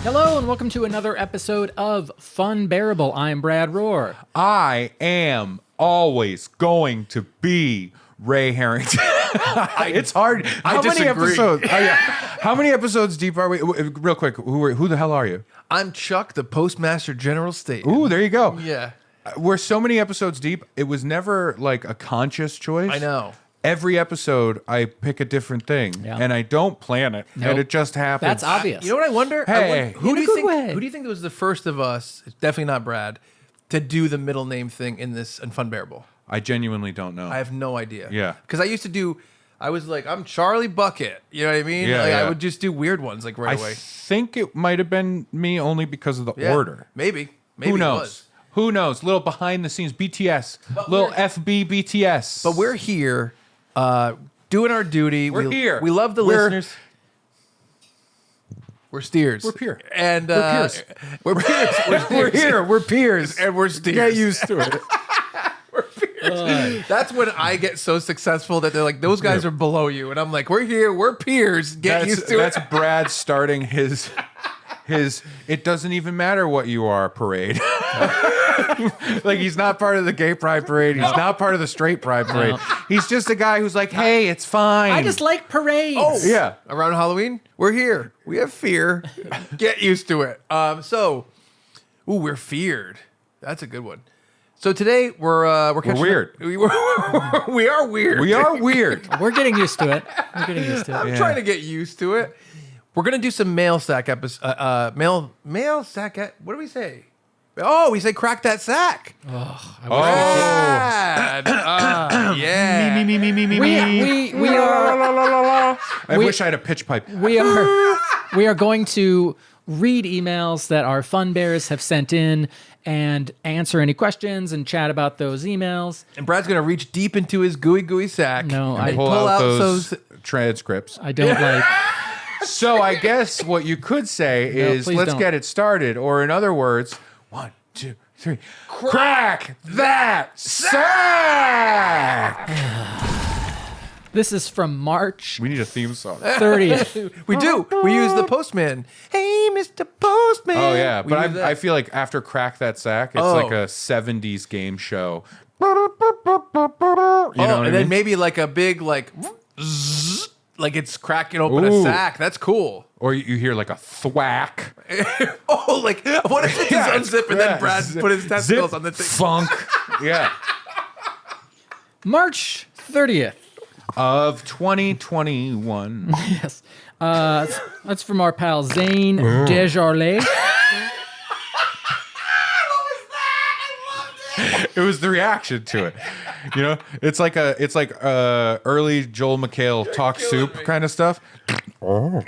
Hello and welcome to another episode of Funbearable. I'm Brad Rohr. I am always going to be Ray Harrington. It's hard. How many episodes? How many episodes deep are we? Real quick, who the hell are you? I'm Chuck, the Postmaster General State. Ooh, there you go. Yeah. We're so many episodes deep. It was never like a conscious choice. I know. Every episode, I pick a different thing, and I don't plan it, and it just happens. That's obvious. You know what I wonder? Hey. Who do you think? way. Who do you think was the first of us? It's definitely not Brad, to do the middle name thing in Funbearable. I genuinely don't know. I have no idea. Yeah. Because I used to do. I was like, I'm Charlie Bucket. You know what I mean? Yeah, like, yeah. I would just do weird ones like right I away. think it might have been me only because of the Yeah, order. Maybe. Who it knows? was. Who knows? Little behind the scenes BTS, little FB BTS. But we're here, doing our duty. We're here. We love the listeners. We're steers. We're peer. And We're peers. We're peers. We're here. We're peers. And we're steers. Get used to it. That's when I get so successful that they're like, those guys are below you. And I'm like, we're here. We're peers. Get used to That's it. Brad starting his it doesn't even matter what you are parade. Like, he's not part of the gay pride parade. He's not part of the straight pride parade. No. He's just a guy who's like, hey, it's fine. I just like parades. Oh, Yeah. Around Halloween, we're here. We have fear. Get used to it. We're feared. That's a good one. So today we're catching weird. We are weird. We are weird. We're getting used to it. We're getting used to it. I'm trying to get used to it. We're gonna do some mail sack episode. Mail sack. What do we say? Oh, we say crack that sack. Brad. Yeah. We are I wish I had a pitch pipe. we are going to read emails that our Funbears have sent in and answer any questions and chat about those emails. And Brad's gonna reach deep into his gooey sack. No, and I Pull out those transcripts. I don't like. So I guess what you could say is, please let's don't. get it started. Or in other words, 1, 2, 3, crack that sack. This is from March We need a theme song. 30th. We do. We use the postman. Hey, Mr. Postman. Oh yeah, We but use that. I feel like after Crack That Sack, it's like a '70s game show. You know what I and then mean? maybe like a big zzz, like it's cracking open a Ooh. sack. That's cool. Or you hear like a thwack. Oh, like what if it Yeah, just unzip and then Brad put his testicles Zip, on the thing? funk. Yeah. March 30th. Of 2021. Yes. That's from our pal Zane Desjardins. It was the reaction to it. You know, it's like early Joel McHale talk soup kind of stuff. Oh,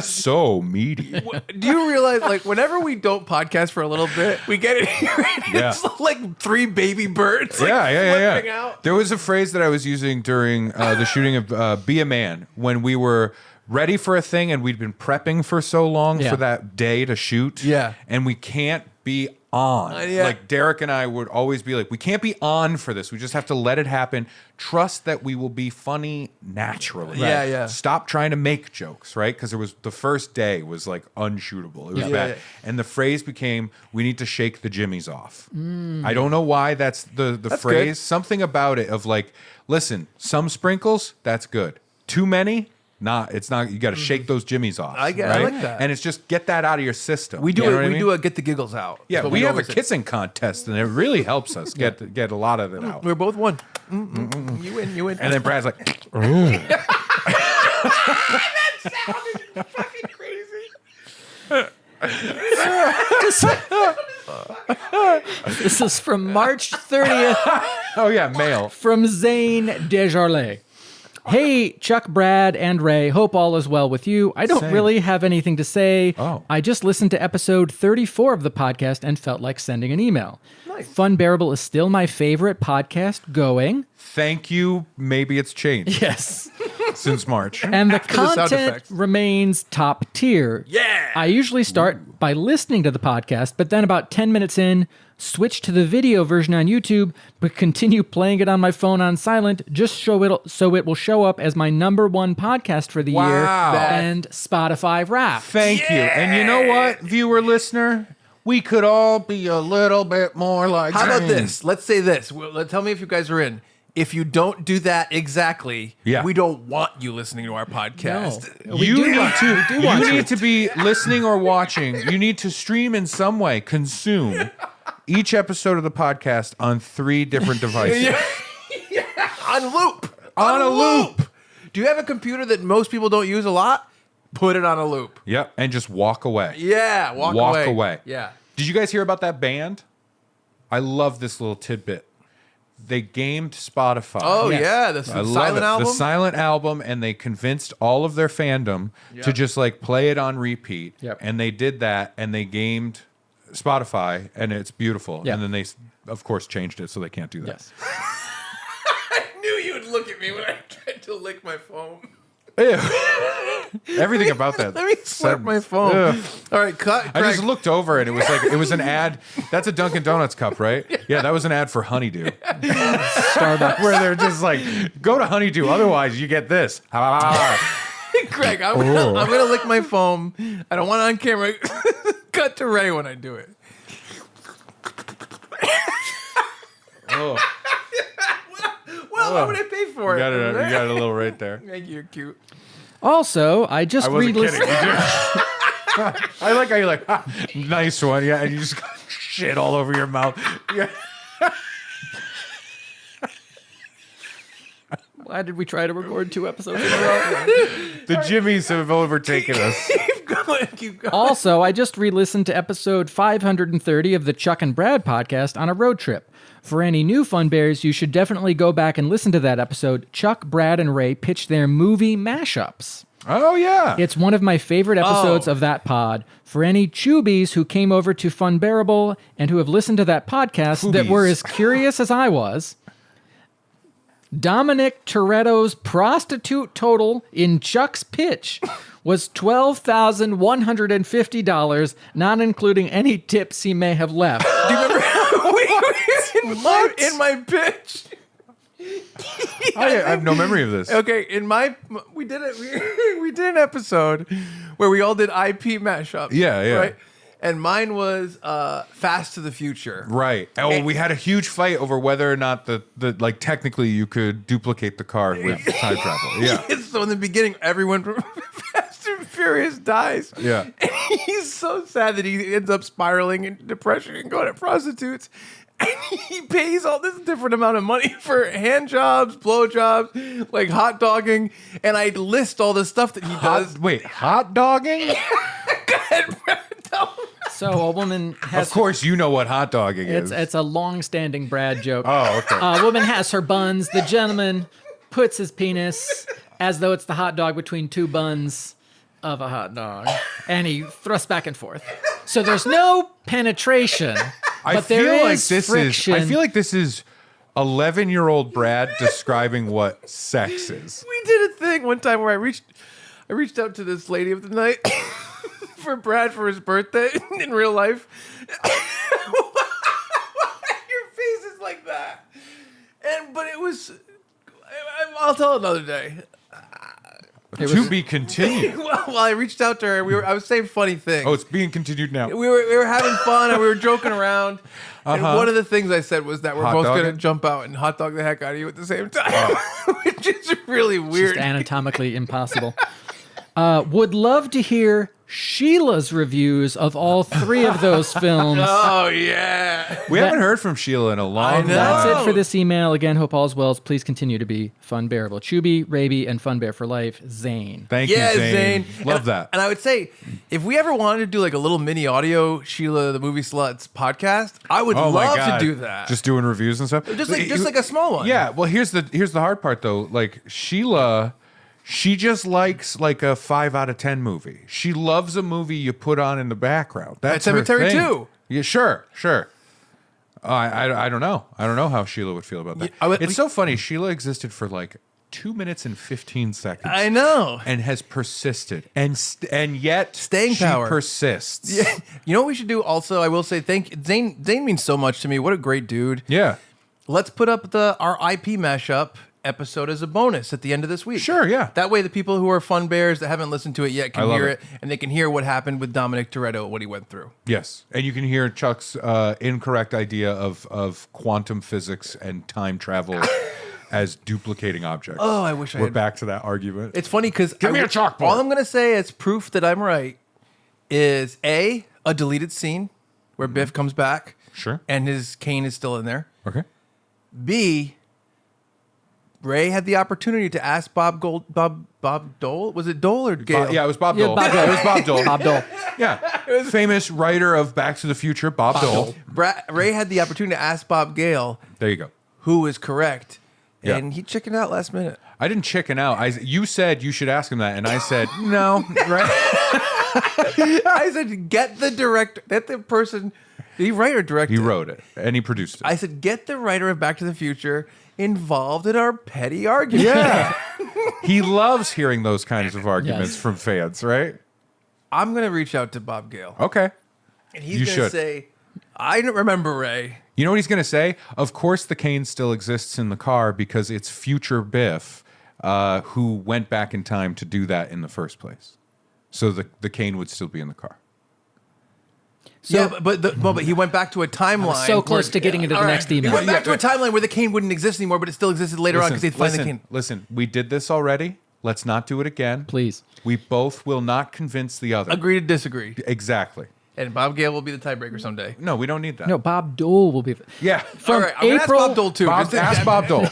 so meaty. Do you realize, like, whenever we don't podcast for a little bit, we get it here. And it's like 3 baby birds. Like, flipping out. There was a phrase that I was using during the shooting of Be a Man when we were ready for a thing and we'd been prepping for so long Yeah. for that day to shoot. Yeah. And we can't be on. Yeah. Like Derek and I would always be like, we can't be on for this. We just have to let it happen. Trust that we will be funny naturally. Yeah, yeah. Stop trying to make jokes, right? Because the first day was like unshootable. It was bad. Yeah. And the phrase became, we need to shake the jimmies off. I don't know why that's the phrase. good. Something about it of like, listen, some sprinkles, that's good. Too many, it's not. You got to shake those jimmies off. I like that. And it's just get that out of your system. We do You know it. what I We mean? do a get the giggles out. Yeah, That's what we have a always say. kissing contest, and it really helps us get a lot of it out. We're both one. You win. You win. And then Brad's like, that sounded fucking crazy. This is from March 30th oh yeah, mail. from Zane Desjardins. Hey, Chuck, Brad, and Ray. Hope all is well with you. I don't Same. really have anything to say. Oh. I just listened to episode 34 of the podcast and felt like sending an email. Nice. Funbearable is still my favorite podcast going. Thank you. Maybe it's changed Yes. since March. And the the sound content effects. remains top tier. Yeah. I usually start by listening to the podcast, but then about 10 minutes in, switch to the video version on YouTube, but continue playing it on my phone on silent, just so it will show up as my #1 podcast for the year and Spotify Wrapped. Thank you. And you know what, viewer, listener? We could all be a little bit more like... How about this? Let's say this. Tell me if you guys are in. If you don't do that exactly, we don't want you listening to our podcast. No. You need to be listening or watching. You need to stream in some way, consume each episode of the podcast on 3 different devices. On loop. On a loop. Do you have a computer that most people don't use a lot? Put it on a loop. Yep, and just walk away. Yeah, walk away. Yeah. Did you guys hear about that band? I love this little tidbit. They gamed Spotify. Oh, yeah. The silent album? The silent album, and they convinced all of their fandom to just like play it on repeat. Yep. And they did that, and they gamed Spotify, and it's beautiful. Yep. And then they, of course, changed it so they can't do that. Yes. I knew you would look at me when I tried to lick my phone. Everything about that. Let me slurp my phone. All right, Craig. I just looked over and it was an ad. That's a Dunkin' Donuts cup, right? Yeah, that was an ad for Honeydew. Starbucks. Where they're just like, go to Honeydew, otherwise you get this. Craig, I'm gonna lick my foam. I don't want it on camera. Cut to Ray when I do it. Well, what would I pay for it? You got it a little right there. Thank you, you're cute. Also, I just re-listened. I like how you're like, nice one, yeah, and you just got shit all over your mouth. Yeah. Why did we try to record 2 episodes in a row? The Jimmies have overtaken us. Keep going. Also, I just re-listened to episode 530 of the Chuck and Brad podcast on a road trip. For any new Funbears, you should definitely go back and listen to that episode. Chuck, Brad, and Ray pitched their movie mashups. Oh, yeah. It's one of my favorite episodes of that pod. For any Chubies who came over to Funbearable and who have listened to that podcast that were as curious as I was, Dominic Toretto's prostitute total in Chuck's pitch was $12,150, not including any tips he may have left. Do you remember in my pitch? I have no memory of this. Okay, we did an episode where we all did IP mashups. Yeah. Right? And mine was Fast to the Future. Right. Oh, we had a huge fight over whether or not the like technically you could duplicate the car with time travel. Yeah. So in the beginning, everyone from Fast and Furious dies. Yeah. And he's so sad that he ends up spiraling into depression and going to prostitutes. And he pays all this different amount of money for hand jobs, blow jobs, like hot dogging. And I list all the stuff that he does. Wait, hot dogging? Go ahead, Brad. Tell him. So a woman has... Of course you know what hot dogging is. It's a long-standing Brad joke. Oh, okay. A woman has her buns. The gentleman puts his penis as though it's the hot dog between 2 buns of a hot dog. And he thrusts back and forth. So there's no penetration. But there is friction. I feel like this is 11-year-old Brad describing what sex is. We did a thing one time where I reached out to this lady of the night for Brad for his birthday in real life. Your face is like that. But it was... I'll tell another day. To be continued. Well, I reached out to her. I was saying funny things. Oh, it's being continued now. We were having fun and we were joking around. And one of the things I said was that we're both going to jump out and hot dog the heck out of you at the same time, which is really weird. Just anatomically impossible. Would love to hear Sheila's reviews of all 3 of those films. Oh, yeah. We haven't heard from Sheila in a long time. That's it for this email. Again, hope all's well. Please continue to be Funbearable. Chubby, Raby, and Funbear for life. Zane. Thank you, Zane. Love that. And I would say, if we ever wanted to do like a little mini audio Sheila the Movie Sluts podcast, I would love to do that. Just doing reviews and stuff. Just like a small one. Yeah. Well, here's the hard part though. Like Sheila, she just likes like a 5 out of 10 movie. She loves a movie you put on in the background. That's her Cemetery thing. 2. Yeah, sure. I don't know. I don't know how Sheila would feel about that. Yeah, it's so funny. Sheila existed for like 2 minutes and 15 seconds. I know. And has persisted. And yet Staying she power persists. Yeah. You know what we should do also? I will say Zane means so much to me. What a great dude. Yeah. Let's put up our IP mashup episode as a bonus at the end of this week. Sure, yeah. That way the people who are Funbears that haven't listened to it yet I can love hear it. it, and they can hear what happened with Dominic Toretto, what he went through. Yes. And you can hear Chuck's incorrect idea of quantum physics and time travel as duplicating objects. Oh, I wish I We're had... back to that argument. It's funny because... Give me a chalkboard. All I'm going to say as proof that I'm right is A, a deleted scene where Biff comes back. Sure. And his cane is still in there. Okay. B, Ray had the opportunity to ask Bob Dole? Was it Dole or Gale? Yeah, it was Bob Yeah, Dole. Bob Dole. It was Bob Dole. Bob Dole. Yeah. Famous writer of Back to the Future, Bob Dole. Ray had the opportunity to ask Bob Gale There you go. who was correct. Yeah. And he chickened out last minute. I didn't chicken out. You said you should ask him that, and I said no. Right? I said, get the director, get the person. Did he write or direct He it? wrote it, and he produced it. I said, get the writer of Back to the Future involved in our petty argument. Yeah. He loves hearing those kinds of arguments Yes. from fans, right? I'm going to reach out to Bob Gale. Okay. And he's You going to should. say, I don't remember Ray. You know what he's going to say? Of course the cane still exists in the car because it's future Biff who went back in time to do that in the first place. So the cane would still be in the car. So, Yeah, but he went back to a timeline. so close where- to getting into the All right. next email. He went back to a timeline where the cane wouldn't exist anymore, but it still existed later on because they'd find the cane. Listen, we did this already. Let's not do it again. Please. We both will not convince the other. Agree to disagree. Exactly. And Bob Gale will be the tiebreaker someday. No, we don't need that. No, Bob Dole will be. Yeah. From All right, I'm gonna April. ask Bob Dole too. Ask Bob Dole.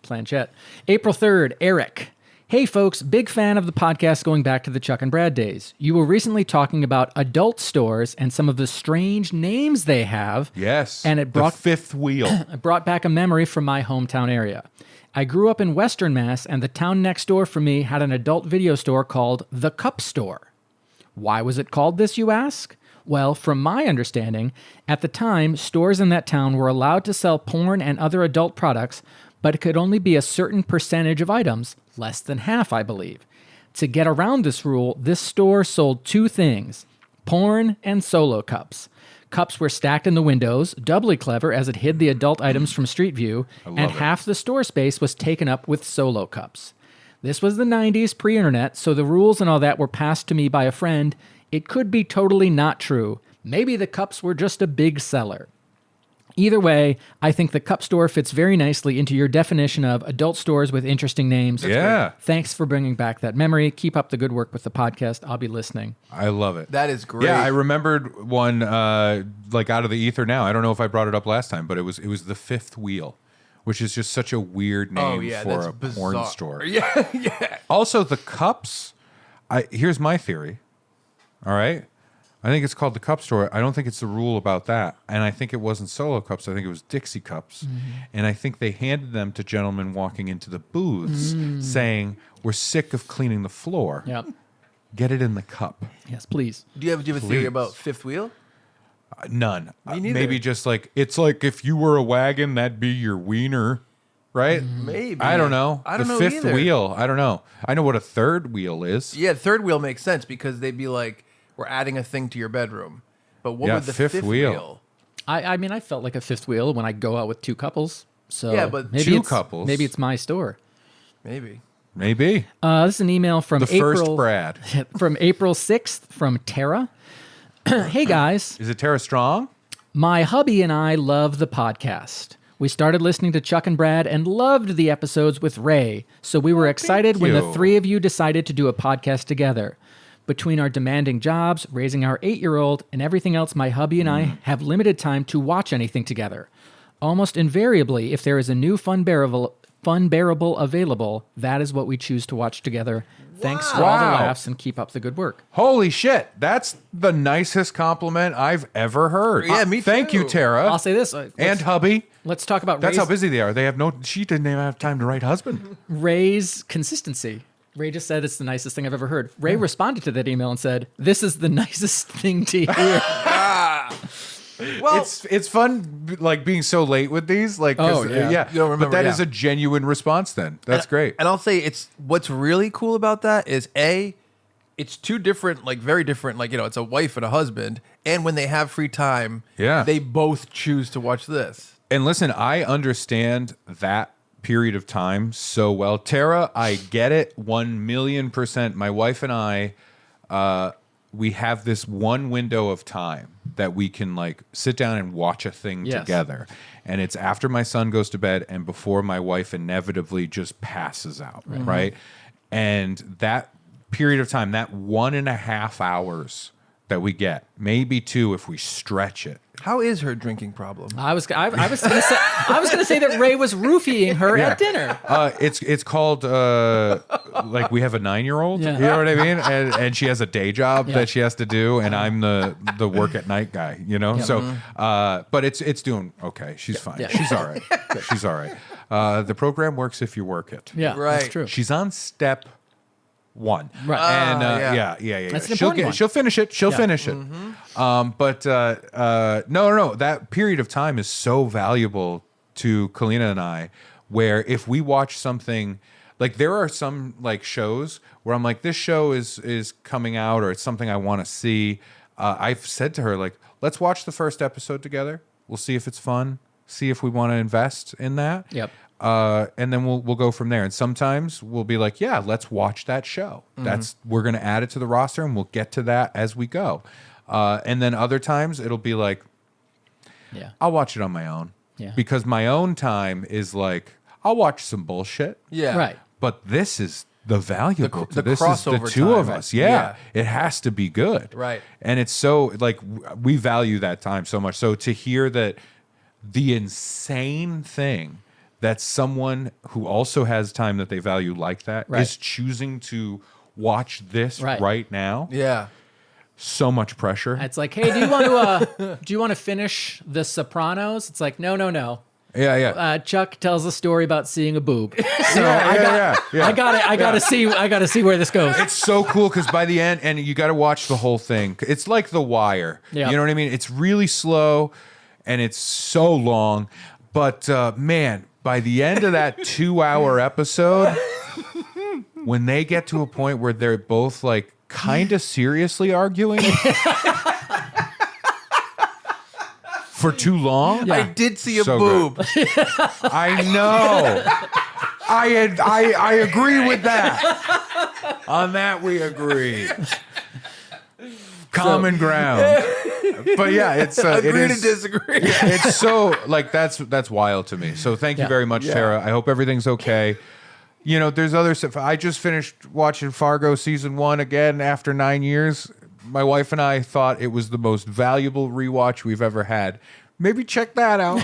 Planchette. April 3rd, Eric. Hey folks, big fan of the podcast going back to the Chuck and Brad days. You were recently talking about adult stores and some of the strange names they have. Yes. And it brought the fifth wheel. It brought back a memory from my hometown area. I grew up in Western Mass, and the town next door from me had an adult video store called The Cup Store. Why was it called this, you ask? Well, from my understanding, at the time, stores in that town were allowed to sell porn and other adult products, but it could only be a certain percentage of items, less than half, I believe. To get around this rule, this store sold two things, porn and solo cups. Cups were stacked in the windows, doubly clever as it hid the adult items from street view, and half the store space was taken up with solo cups. This was the 90s, pre-internet, so the rules and all that were passed to me by a friend. It could be totally not true. Maybe the cups were just a big seller. Either way, I think the cup store fits very nicely into your definition of adult stores with interesting names. Yeah. Thanks for bringing back that memory. Keep up the good work with the podcast. I'll be listening. I love it. That is great. Yeah, I remembered one like out of the ether now. I don't know if I brought it up last time, but it was the fifth wheel, which is just such a weird name for that's a bizarre. porn store. Yeah. Also, the cups. Here's my theory. All right. I think it's called the cup store. I don't think it's the rule about that. And I think it wasn't solo cups. I think it was Dixie cups. And I think they handed them to gentlemen walking into the booths saying, we're sick of cleaning the floor. Yep. Get it in the cup. Yes, please. Do you have a theory Please. about fifth wheel? None. Me neither. Maybe just like, it's like if you were a wagon, that'd be your wiener. Right? Maybe. I don't know. I don't the know fifth either. wheel. I don't know. I know what a third wheel is. Yeah, third wheel makes sense because they'd be like, we're adding a thing to your bedroom. But what Yeah, would the fifth fifth wheel. wheel? I mean, I felt like a fifth wheel when I go out with two couples. So Yeah, but maybe two it's, couples? Maybe it's my store. Maybe. Maybe. This is an email from The April. first Brad. From April 6th from Tara. Hey guys, Is it Tara Strong? my hubby and I love the podcast. We started listening to Chuck and Brad and loved the episodes with Ray, so we were excited when the you. three of you decided to do a podcast together. Between our demanding jobs, raising our 8-year-old, and everything else, my hubby and I have limited time to watch anything together. Almost invariably, if there is a new Funbearable available, that is what we choose to watch together. Thanks for all the Wow. laughs and keep up the good work. Holy shit. That's the nicest compliment I've ever heard. Yeah, me Thank you, too. Tara. I'll say this. and hubby. Let's talk about That's Ray's, how busy they are. They have she didn't even have time to write husband. Ray's consistency. Ray just said it's the nicest thing I've ever heard. Ray responded to that email and said, "This is the nicest thing to hear." Well, it's fun, like being so late with these, like, 'cause, Oh, yeah. You don't remember, but that yeah. is a genuine response. Then that's great. And I'll say what's really cool about that is it's two different, like very different, like it's a wife and a husband, and when they have free time, they both choose to watch this. And listen, I understand that period of time so well. Tara, I get it 1,000,000%. My wife and I, we have this one window of time that we can like sit down and watch a thing together. And it's after my son goes to bed and before my wife inevitably just passes out, right? And that period of time, that 1.5 hours that we get, maybe 2 if we stretch it. How is her drinking problem? I was gonna say that Ray was roofying her at dinner. It's called like we have a 9-year-old. Yeah. You know what I mean? And she has a day job that she has to do, and I'm the work at night guy. You know, so but it's doing okay. She's fine. Yeah. She's all right. She's all right. The program works if you work it. Yeah, Right. that's true. She's on step 1. Right. And yeah. That's an She'll important one. she'll finish it. She'll finish it. But no. That period of time is so valuable to Kalina and I, where if we watch something, like there are some like shows where I'm like, this show is coming out or it's something I want to see. I've said to her, like, let's watch the first episode together. We'll see if it's fun. See if we want to invest in that. Yep. And then we'll go from there. And sometimes we'll be like, yeah, let's watch that show. We're going to add it to the roster and we'll get to that as we go. And then other times it'll be like, I'll watch it on my own. Yeah. Because my own time is like, I'll watch some bullshit. Yeah. Right. But this is the valuable. The this is the crossover two time, of right? us. Yeah. It has to be good. Right. And it's so like we value that time so much. So to hear that the insane thing that someone who also has time that they value like that is choosing to watch this right now. Yeah. So much pressure. It's like, hey, do you want to finish The Sopranos? It's like, no. Yeah. Chuck tells a story about seeing a boob. So Yeah. I gotta see where this goes. It's so cool because by the end, and you got to watch the whole thing. It's like The Wire. Yeah. You know what I mean? It's really slow and it's so long. But man, by the end of that 2-hour episode, when they get to a point where they're both like kind of seriously arguing for too long. I did see a So boob. I know. I agree with that. On that we agree. Common ground. But yeah, it's Agree to disagree. it's so like that's wild to me. So thank you very much, Tara. I hope everything's okay. You know, there's other stuff. I just finished watching Fargo season 1 again after 9 years. My wife and I thought it was the most valuable rewatch we've ever had. Maybe check that out.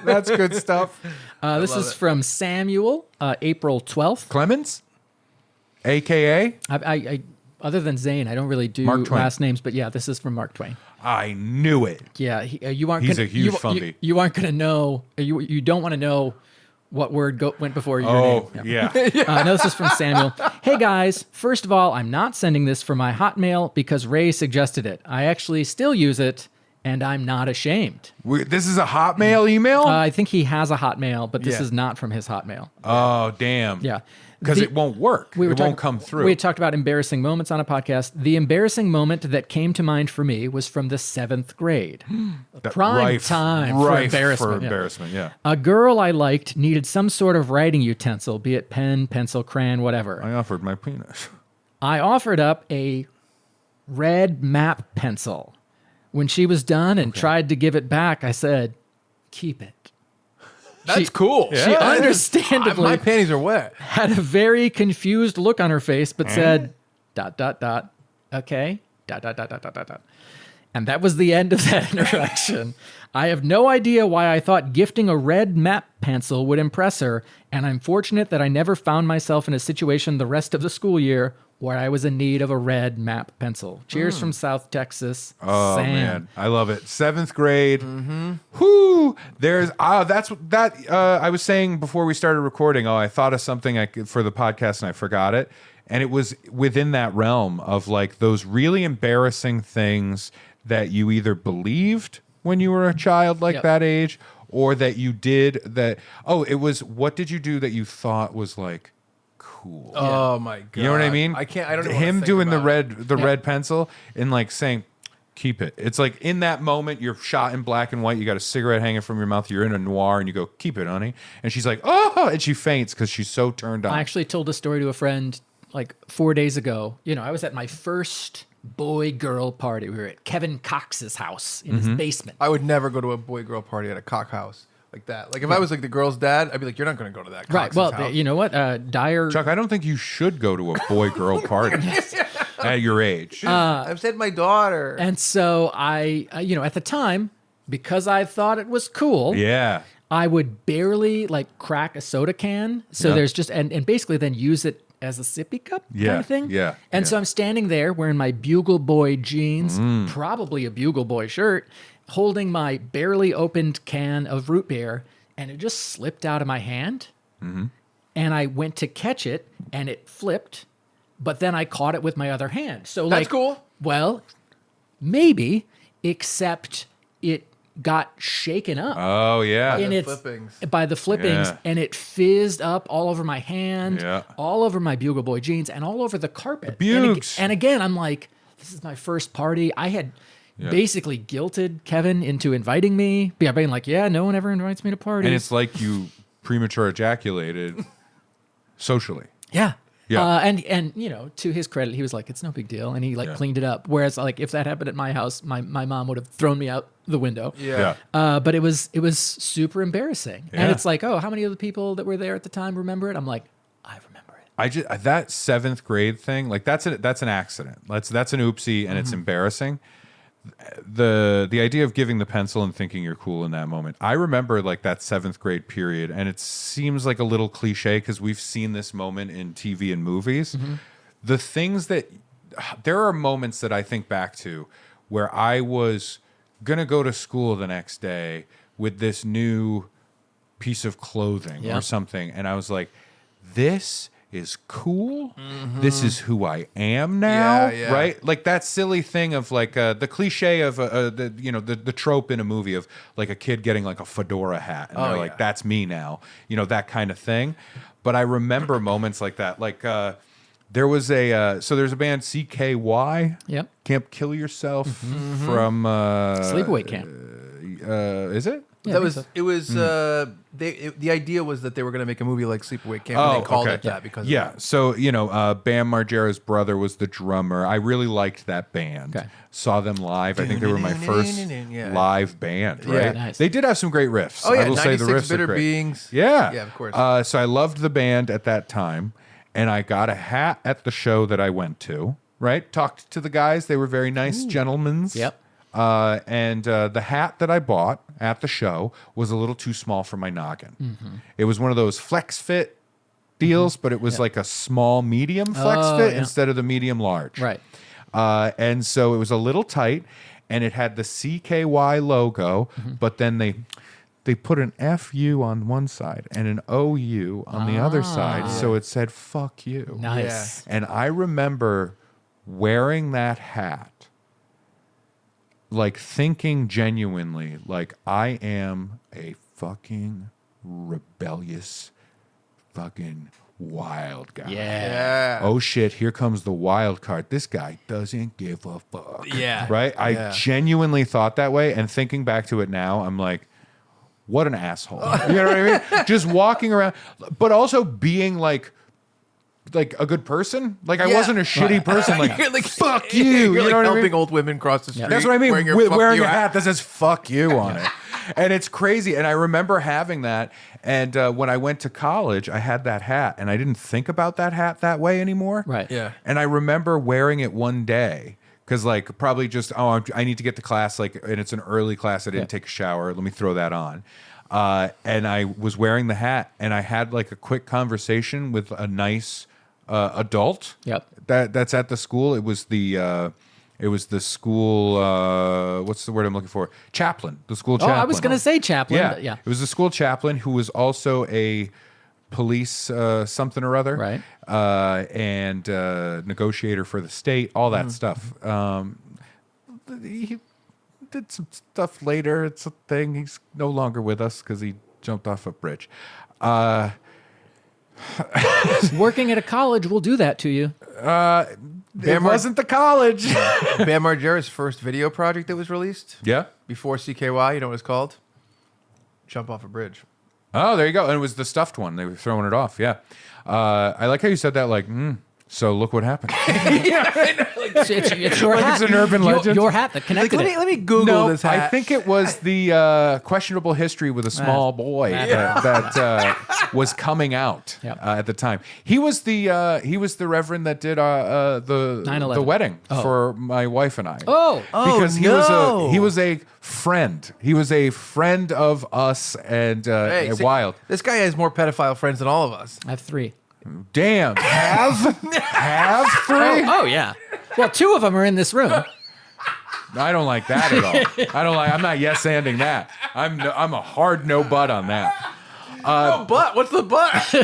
That's good stuff. This is from Samuel, April 12th. Clemens, AKA. I other than Zane, I don't really do Mark Twain. last names, but yeah, this is from Mark Twain. I knew it. Yeah, you aren't. He's gonna, a huge you, Funby. You aren't going to know. You don't want to know what word went before your Oh, name. yeah. No, this is from Samuel. Hey guys, first of all, I'm not sending this from my Hotmail because Ray suggested it. I actually still use it, and I'm not ashamed. This is a Hotmail email? I think he has a Hotmail, but this Yeah. is not from his Hotmail. Oh, damn. Yeah. Because The- it won't work. It won't come through. We had talked about embarrassing moments on a podcast. The embarrassing moment that came to mind for me was from the 7th grade. Prime time for embarrassment. For embarrassment, yeah. A girl I liked needed some sort of writing utensil, be it pen, pencil, crayon, whatever. I offered my penis. I offered up a red map pencil. When she was done and tried to give it back, I said, keep it. That's cool. She understandably My panties are wet. had a very confused look on her face, but said, ... okay, ... And that was the end of that interaction. I have no idea why I thought gifting a red map pencil would impress her, and I'm fortunate that I never found myself in a situation the rest of the school year where I was in need of a red map pencil. Cheers from South Texas. Oh, Sam. man. I love it. 7th grade. Whoo! There's, that's what that, I was saying before we started recording, I thought of something for the podcast and I forgot it. And it was within that realm of like those really embarrassing things that you either believed when you were a child like Yep. that age, or that you did that? Oh, it was, what did you do that you thought was like cool? Oh my god! You know what I mean? I can't. I don't know. Him doing the red. red pencil and like saying, keep it. It's like in that moment, you're shot in black and white. You got a cigarette hanging from your mouth. You're in a noir, and you go, keep it, honey. And she's like, oh, and she faints because she's so turned on. I actually told a story to a friend like 4 days ago. You know, I was at my first boy-girl party. We were at Kevin Cox's house in his basement. I would never go to a boy-girl party at a cock house like that. Like if I was like the girl's dad, I'd be like, you're not going to go to that. Right. Cox's Well, house. you know what? Dyer. Chuck, I don't think you should go to a boy-girl party at your age. I've said my daughter. And so I, you know, at the time, because I thought it was cool, yeah. I would barely like crack a soda can. So Yeah. there's just, and basically then use it as a sippy cup kind Yeah, of thing. yeah, And yeah. so I'm standing there wearing my Bugle Boy jeans, probably a Bugle Boy shirt, holding my barely opened can of root beer, and it just slipped out of my hand. And I went to catch it, and it flipped, but then I caught it with my other hand. So That's like, cool. Well, maybe, except it got shaken up Oh, yeah. in its flippings. by the flippings, Yeah. and it fizzed up all over my hand, Yeah. all over my Bugle Boy jeans, and all over the carpet. Bugs. And again, I'm like, this is my first party. I had basically guilted Kevin into inviting me, being like, yeah, no one ever invites me to parties. And it's like you premature ejaculated socially. yeah. Yeah. And you know, to his credit, he was like, it's no big deal, and he like Yeah. cleaned it up. Whereas like if that happened at my house, my mom would have thrown me out the window. Yeah. But it was super embarrassing. And Yeah. it's like, oh, how many of the people that were there at the time remember it? I'm like, I remember it. I just that 7th grade thing, like that's an accident. That's an oopsie, and it's embarrassing. The idea of giving the pencil and thinking you're cool in that moment. I remember like that 7th grade period, and it seems like a little cliche because we've seen this moment in TV and movies. The things that there are moments that I think back to where I was gonna go to school the next day with this new piece of clothing or Yep. something, and I was like, this is cool. This is who I am now, Yeah, yeah. right? Like that silly thing of like the cliche of the trope in a movie of like a kid getting like a fedora hat, and they're like, yeah. that's me now, that kind of thing. But I remember moments like that. Like there was there's a band CKY, Yep. Camp Kill Yourself from Sleepaway Camp. is it? Yeah, That I think was so. it was the idea was that they were going to make a movie like Sleepaway Camp, and they called it that because of that. So Bam Margera's brother was the drummer. I really liked that band. Okay. Saw them live. I think they were my first Yeah. live band. Right. Yeah. Nice. They did have some great riffs. Oh yeah, I will say the 96 riffs Bitter are great. Beings. Yeah. Yeah, of course. So I loved the band at that time, and I got a hat at the show that I went to. Right. Talked to the guys. They were very nice gentlemen. Yep. And the hat that I bought at the show was a little too small for my noggin. It was one of those flex fit deals, but it was like a small medium flex fit yeah. instead of the medium large. Right. And so it was a little tight, and it had the CKY logo, but then they put an FU on one side and an OU on the other side, so it said "fuck you." Nice. And I remember wearing that hat, like thinking genuinely, like I am a fucking rebellious, fucking wild guy. Yeah. Oh shit, here comes the wild card. This guy doesn't give a fuck. Yeah. Right? I Yeah. genuinely thought that way, and thinking back to it now, I'm like, what an asshole. You know what I mean? Just walking around, but also being like a good person. Like I Yeah. wasn't a shitty person. Like, You're fuck you. You're You like know what I helping mean? old women cross the street. That's what I mean. Wearing, Wearing a hat that says "fuck you" on it, and it's crazy. And I remember having that. And when I went to college, I had that hat, and I didn't think about that hat that way anymore. Right. Yeah. And I remember wearing it one day because, like, probably just I need to get to class, like, and it's an early class. I didn't take a shower. Let me throw that on. And I was wearing the hat, and I had like a quick conversation with a nice adult. Yep. That's at the school. It was the school. What's the word I'm looking for? Chaplain. The school Oh, chaplain. I was going to say chaplain. Yeah, but yeah. It was the school chaplain who was also a police something or other, Right. And negotiator for the state. All that stuff. did some stuff later. It's a thing. He's no longer with us because he jumped off a bridge. Working at a college will do that to you. It wasn't the college. Bam Margera's first video project that was released Yeah. before CKY, you know what it's called? Jump off a bridge. Oh, there you go. And it was the stuffed one. They were throwing it off. Yeah. I like how you said that. Like, so look what happened. It's your Like hat. it's an urban legend. Your hat that connected Let me Google No, this hat. I think it was the questionable history with a small boy that was coming out Yep. at the time. He was the reverend that did the 9/11. wedding for my wife and I. Oh. because he no. was a friend. He was a friend of us and Hey, see, Wild. This guy has more pedophile friends than all of us. I have 3. Damn, have 3? Oh, yeah. Well, 2 of them are in this room. I don't like that at all. I'm not yes-anding that. I'm a hard no butt on that. No, but what's the but?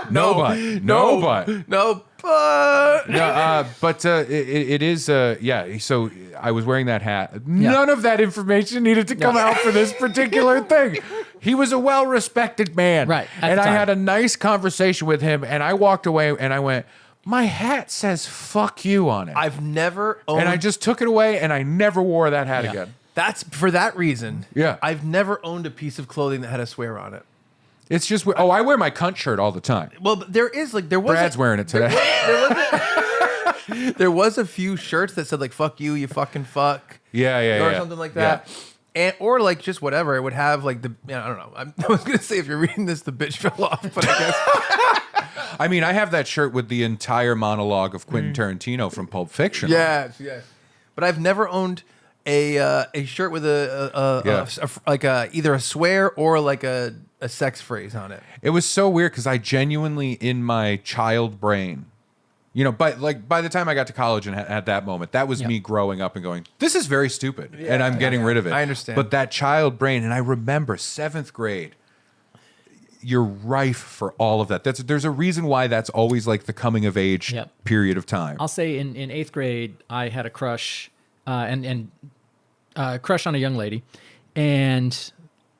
No butt. No butt. No, but. No, but it is, yeah. So I was wearing that hat. None of that information needed to come out for this particular thing. He was a well-respected man. Right, at And the I time. had a nice conversation with him, and I walked away and I went, my hat says fuck you on it. I've never owned. And I just took it away, and I never wore that hat again. That's for that reason. Yeah. I've never owned a piece of clothing that had a swear on it. It's just, I wear my cunt shirt all the time. Well, but there was. Brad's wearing it today. There was a few shirts that said like "fuck you, you fucking fuck," Yeah. or something like that. And, or like just whatever. It would have like the, I don't know. I was going to say if you're reading this, the bitch fell off, but I guess. I mean, I have that shirt with the entire monologue of Quentin Tarantino from Pulp Fiction. Yes. But I've never owned a shirt with either a swear or like a sex phrase on it. It was so weird because I genuinely, in my child brain, by the time I got to college and had that moment, that was me growing up and going, this is very stupid, and I'm getting rid of it. I understand. But that child brain, and I remember 7th grade, you're rife for all of that. There's a reason why that's always like the coming of age period of time. I'll say in 8th grade, I had a crush and crush on a young lady. And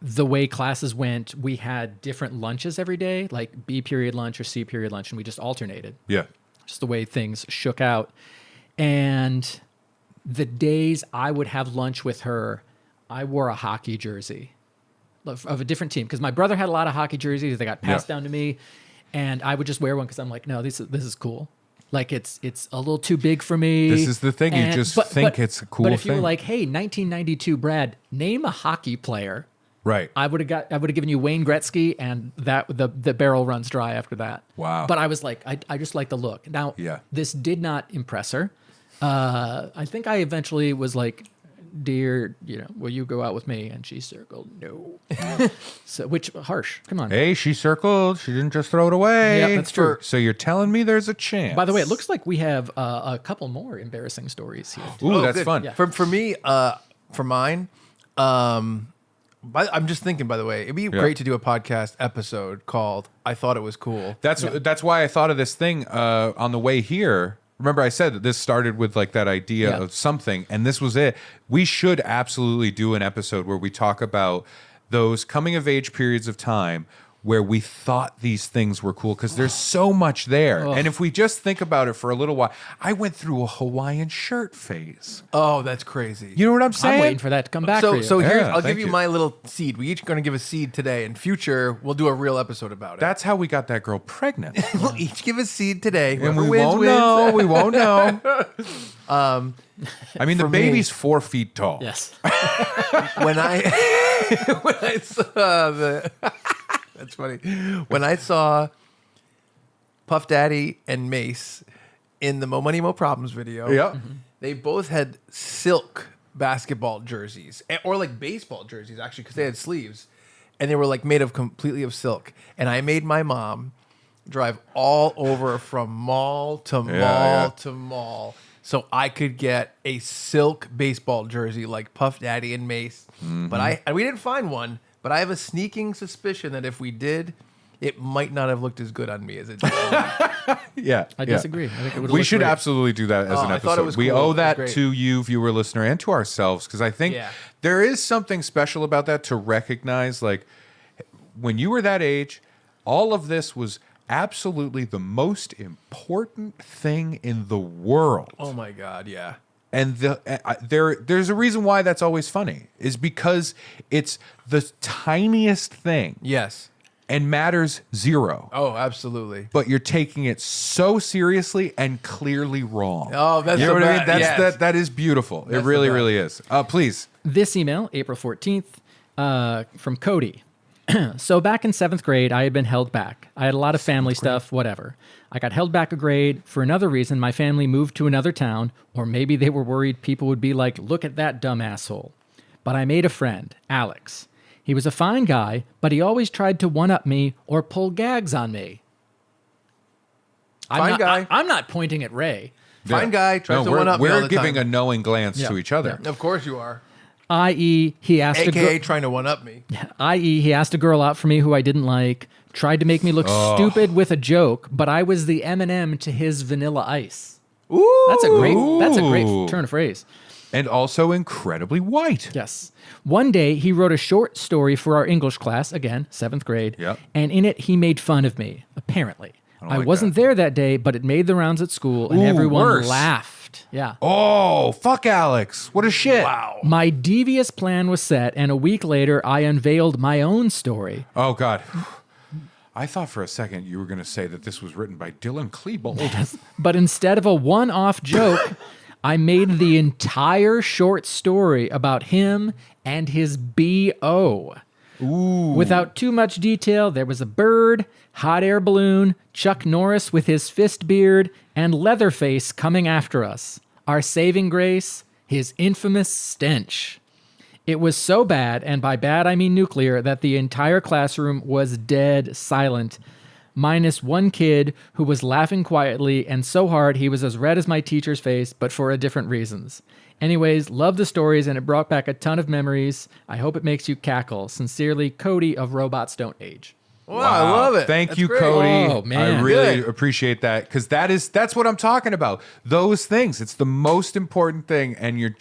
the way classes went, we had different lunches every day, like B period lunch or C period lunch, and we just alternated. Yeah. Just the way things shook out. And the days I would have lunch with her, I wore a hockey jersey of a different team because my brother had a lot of hockey jerseys. They got passed down to me, and I would just wear one because I'm like, no, this is cool. Like it's a little too big for me. This is the thing. You just think it's a cool thing. But if you were like, hey, 1992 Brad, name a hockey player. Right. I would have given you Wayne Gretzky, and that the barrel runs dry after that. Wow. But I was like, I just like the look. Now, this did not impress her. I think I eventually was like, dear, will you go out with me? And she circled no. So, which harsh? Come on. Hey, she circled. She didn't just throw it away. Yeah, that's true. So you're telling me there's a chance. By the way, it looks like we have a couple more embarrassing stories here. Ooh, that's good. fun. Yeah. For me, for mine, I'm just thinking, by the way, it'd be great to do a podcast episode called I Thought It Was Cool. That's why I thought of this thing on the way here. Remember I said that this started with like that idea of something, and this was it. We should absolutely do an episode where we talk about those coming of age periods of time where we thought these things were cool because there's so much there. And if we just think about it for a little while, I went through a Hawaiian shirt phase. Oh, that's crazy. You know what I'm saying? I'm waiting for that to come back for you. So here's, Yeah, I'll thank give you you. my little seed. We each going to give a seed today. In future, we'll do a real episode about it. That's how we got that girl pregnant. We'll each give a seed today. And Whoever we wins, won't wins. know. We won't know. I mean, the for me- baby's 4 feet tall. Yes. when I saw that's funny. When I saw Puff Daddy and Mace in the Mo Money Mo Problems video, Yeah. they both had silk basketball jerseys or like baseball jerseys actually because they had sleeves, and they were like made of completely of silk. And I made my mom drive all over from mall to mall to mall so I could get a silk baseball jersey like Puff Daddy and Mace. But we didn't find one. But I have a sneaking suspicion that if we did, it might not have looked as good on me as it did. Yeah. I disagree. I think it would. We should absolutely do that as an I thought it episode. was We cool. owe It that was great. to you, viewer, listener, and to ourselves, because I think there is something special about that to recognize, like, when you were that age, all of this was absolutely the most important thing in the world. Oh my God, yeah. And there's a reason why that's always funny, is because it's the tiniest thing. Yes. And matters zero. Oh, absolutely. But you're taking it so seriously and clearly wrong. Oh, that's you know the what I mean? best. That's Yes. that is beautiful. That's it the really, best. really is. Please. This email, April 14th, from Cody. So back in 7th grade, I had been held back. I had a lot of family stuff, whatever. I got held back a grade. For another reason, my family moved to another town, or maybe they were worried people would be like, look at that dumb asshole. But I made a friend, Alex. He was a fine guy, but he always tried to one-up me or pull gags on me. Fine guy. I'm not pointing at Ray. Fine guy tries to one up me all We're the giving time. a knowing glance to each other. Of course you are. I.e., he asked AKA trying to one up me. i.e., he asked a girl out for me who I didn't like, tried to make me look stupid with a joke, but I was the M&M to his vanilla ice. Ooh. That's a great turn of phrase. And also incredibly white. Yes. One day, he wrote a short story for our English class, again, 7th grade, Yep. and in it, he made fun of me, apparently. I like wasn't there that day, but it made the rounds at school, and everyone worse. laughed. Yeah. Oh, fuck Alex. What a shit. Wow. My devious plan was set, and a week later, I unveiled my own story. Oh, God. I thought for a second you were going to say that this was written by Dylan Klebold. But instead of a one-off joke, I made the entire short story about him and his B.O. Ooh. Without too much detail, there was a bird, hot air balloon, Chuck Norris with his fist beard, and Leatherface coming after us. Our saving grace, his infamous stench. It was so bad, and by bad I mean nuclear, that the entire classroom was dead silent, minus one kid who was laughing quietly and so hard he was as red as my teacher's face, but for different reasons. Anyways, love the stories, and it brought back a ton of memories. I hope it makes you cackle. Sincerely, Cody of Robots Don't Age. Wow, I love it. Thank That's you, great. Cody. Oh, man. I really Good. appreciate that, because that's what I'm talking about. Those things. It's the most important thing, and you're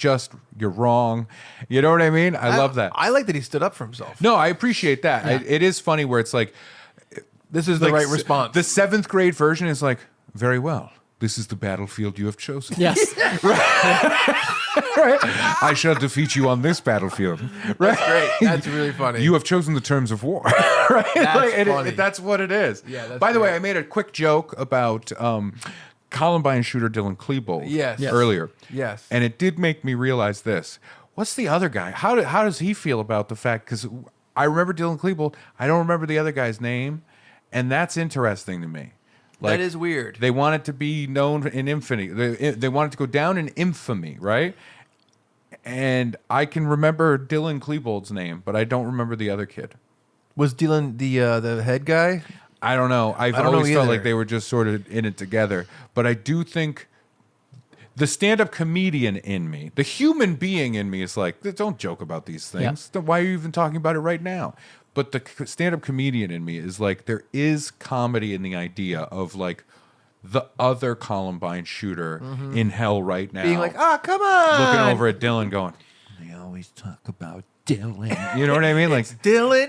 wrong. You know what I mean? I love that. I like that he stood up for himself. No, I appreciate that. It is funny where it's like, This is the right response. The 7th grade version is like, very well. This is the battlefield you have chosen. Yes. Right? I shall defeat you on this battlefield. Right? That's great. That's really funny. You have chosen the terms of war. Right? That's funny. That's what it is. Yeah, that's By the way, great. I made a quick joke about Columbine shooter Dylan Klebold Yes. Yes. earlier. Yes. And it did make me realize this. What's the other guy? How does he feel about the fact? Because I remember Dylan Klebold. I don't remember the other guy's name. And that's interesting to me. That is weird. They want it to be known in infamy. They want it to go down in infamy, right? And I can remember Dylan Klebold's name, but I don't remember the other kid. Was Dylan the head guy? I don't know. I've don't know always felt either. like they were just sort of in it together. But I do think the stand-up comedian in me, the human being in me, is like, don't joke about these things. Why are you even talking about it right now? But the stand-up comedian in me is like, there is comedy in the idea of like the other Columbine shooter in hell right now. Being like, come on. Looking over at Dylan going, they always talk about Dylan. You know what I mean? Like, Dylan.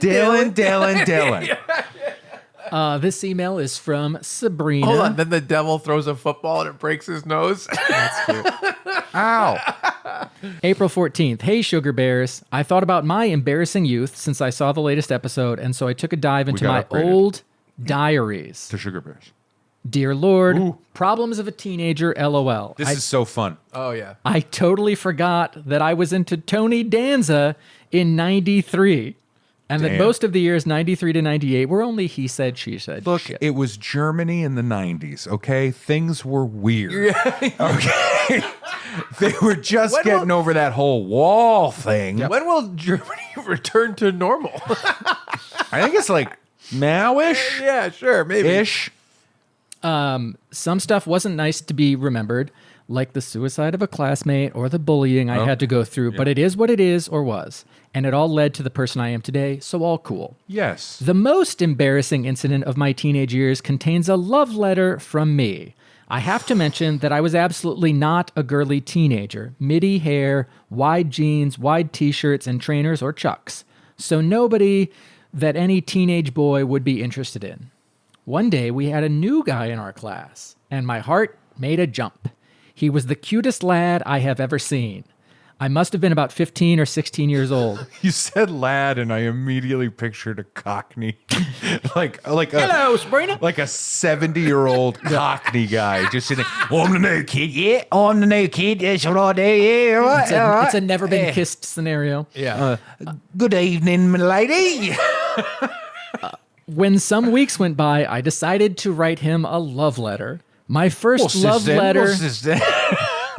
This email is from Sabrina. Hold on. Then the devil throws a football and it breaks his nose. ow. April 14th. Hey, Sugar Bears. I thought about my embarrassing youth since I saw the latest episode, and so I took a dive into my got upgraded. old diaries. The Sugar Bears. Dear Lord, Ooh. problems of a teenager, LOL. This is so fun. Oh, yeah. I totally forgot that I was into Tony Danza in 93. And that Damn. most of the years 93 to 98 were only he said, she said. Look, shit. it was Germany in the 90s, okay? Things were weird. Okay? They were just When getting over that whole wall thing. When will Germany return to normal? I think it's like now-ish. Yeah, sure. Maybe. Ish. Some stuff wasn't nice to be remembered, like the suicide of a classmate or the bullying I had to go through, but it is what it is or was. And it all led to the person I am today, so all cool. Yes. The most embarrassing incident of my teenage years contains a love letter from me. I have to mention that I was absolutely not a girly teenager. Midi hair, wide jeans, wide t-shirts, and trainers or chucks. So nobody that any teenage boy would be interested in. One day we had a new guy in our class, and my heart made a jump. He was the cutest lad I have ever seen. I must have been about 15 or 16 years old. You said lad, and I immediately pictured a Cockney, like Hello, Sabrina. like a 70-year-old Cockney guy just sitting. I'm the new kid, yeah. I'm the new kid. That's what I do, yeah. All right, It's a never been kissed scenario. Yeah. Good evening, my lady. When some weeks went by, I decided to write him a love letter. My first love letter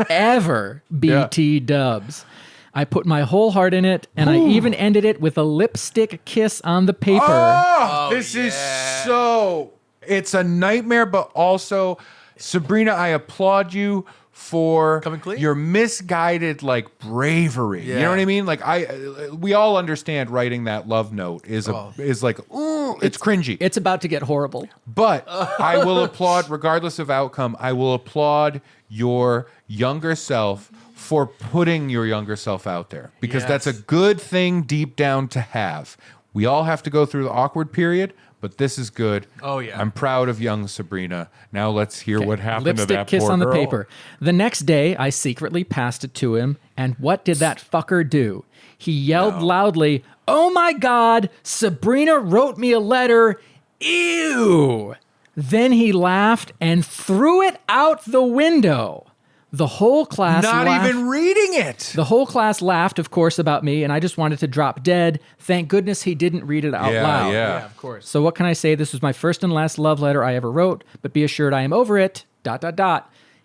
ever, BT dubs. I put my whole heart in it, and I even ended it with a lipstick kiss on the paper. Oh, this is so. It's a nightmare, but also, Sabrina, I applaud you for Coming clean? your misguided like bravery. You know what I mean? Like we all understand writing that love note is like, ooh, it's cringy. It's about to get horrible. But I will applaud, regardless of outcome, I will applaud your younger self for putting your younger self out there, because that's a good thing deep down to have. We all have to go through the awkward period, but this is good. Oh, yeah. I'm proud of young Sabrina. Now let's hear what happened Lipstick to that kiss poor on the girl. paper. The next day, I secretly passed it to him, and what did that fucker do? He yelled loudly, "Oh my God, Sabrina wrote me a letter. Ew!" Then he laughed and threw it out the window. The whole class Not laughed. even reading it. The whole class laughed, of course, about me, and I just wanted to drop dead. Thank goodness he didn't read it out loud. Yeah. Of course. So what can I say? This was my first and last love letter I ever wrote, but be assured I am over it, ...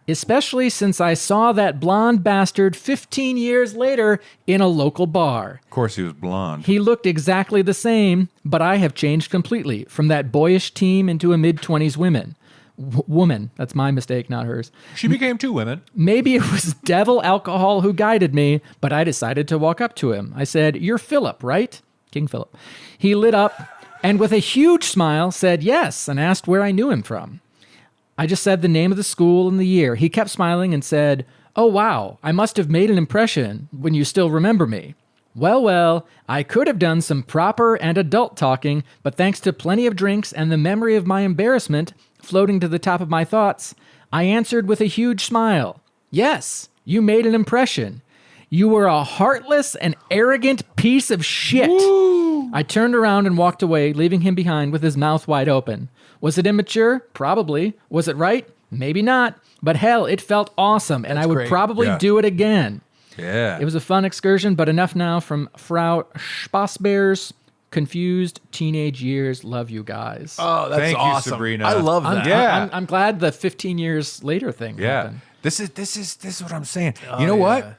Especially since I saw that blonde bastard 15 years later in a local bar. Of course, he was blonde. He looked exactly the same, but I have changed completely from that boyish teen into a mid-20s woman. That's my mistake, not hers. She became two women. Maybe it was devil alcohol who guided me, but I decided to walk up to him. I said, "You're Philip, right?" King Philip. He lit up and with a huge smile said yes and asked where I knew him from. I just said the name of the school and the year. He kept smiling and said, "Oh, wow, I must have made an impression when you still remember me." Well, I could have done some proper and adult talking, but thanks to plenty of drinks and the memory of my embarrassment floating to the top of my thoughts, I answered with a huge smile. "Yes, you made an impression. You were a heartless and arrogant piece of shit." Woo! I turned around and walked away, leaving him behind with his mouth wide open. Was it immature? Probably. Was it right? Maybe not. But hell, it felt awesome, and I would great. probably do it again. Yeah. It was a fun excursion, but enough now from Frau Spassbears. Confused teenage years. Love you guys. Oh, that's Thank you, awesome. Sabrina. I love that. Yeah. I'm glad the 15 years later thing happened. This is what I'm saying. You know what?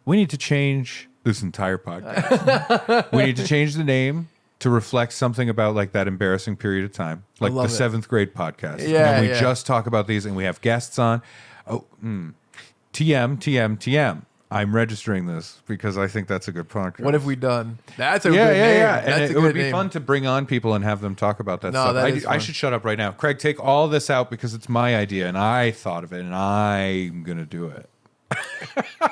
We need to change this entire podcast. We need to change the name to reflect something about like that embarrassing period of time, like the love it. 7th grade podcast. Yeah, and we yeah. just talk about these, and we have guests on. TM. I'm registering this because I think that's a good podcast. What have we done? That's a Yeah, good name. yeah. And That's it a would good be name. fun to bring on people and have them talk about that No, stuff. that is I fun. should shut up right now. Craig, take all this out because it's my idea and I thought of it and I'm gonna do it.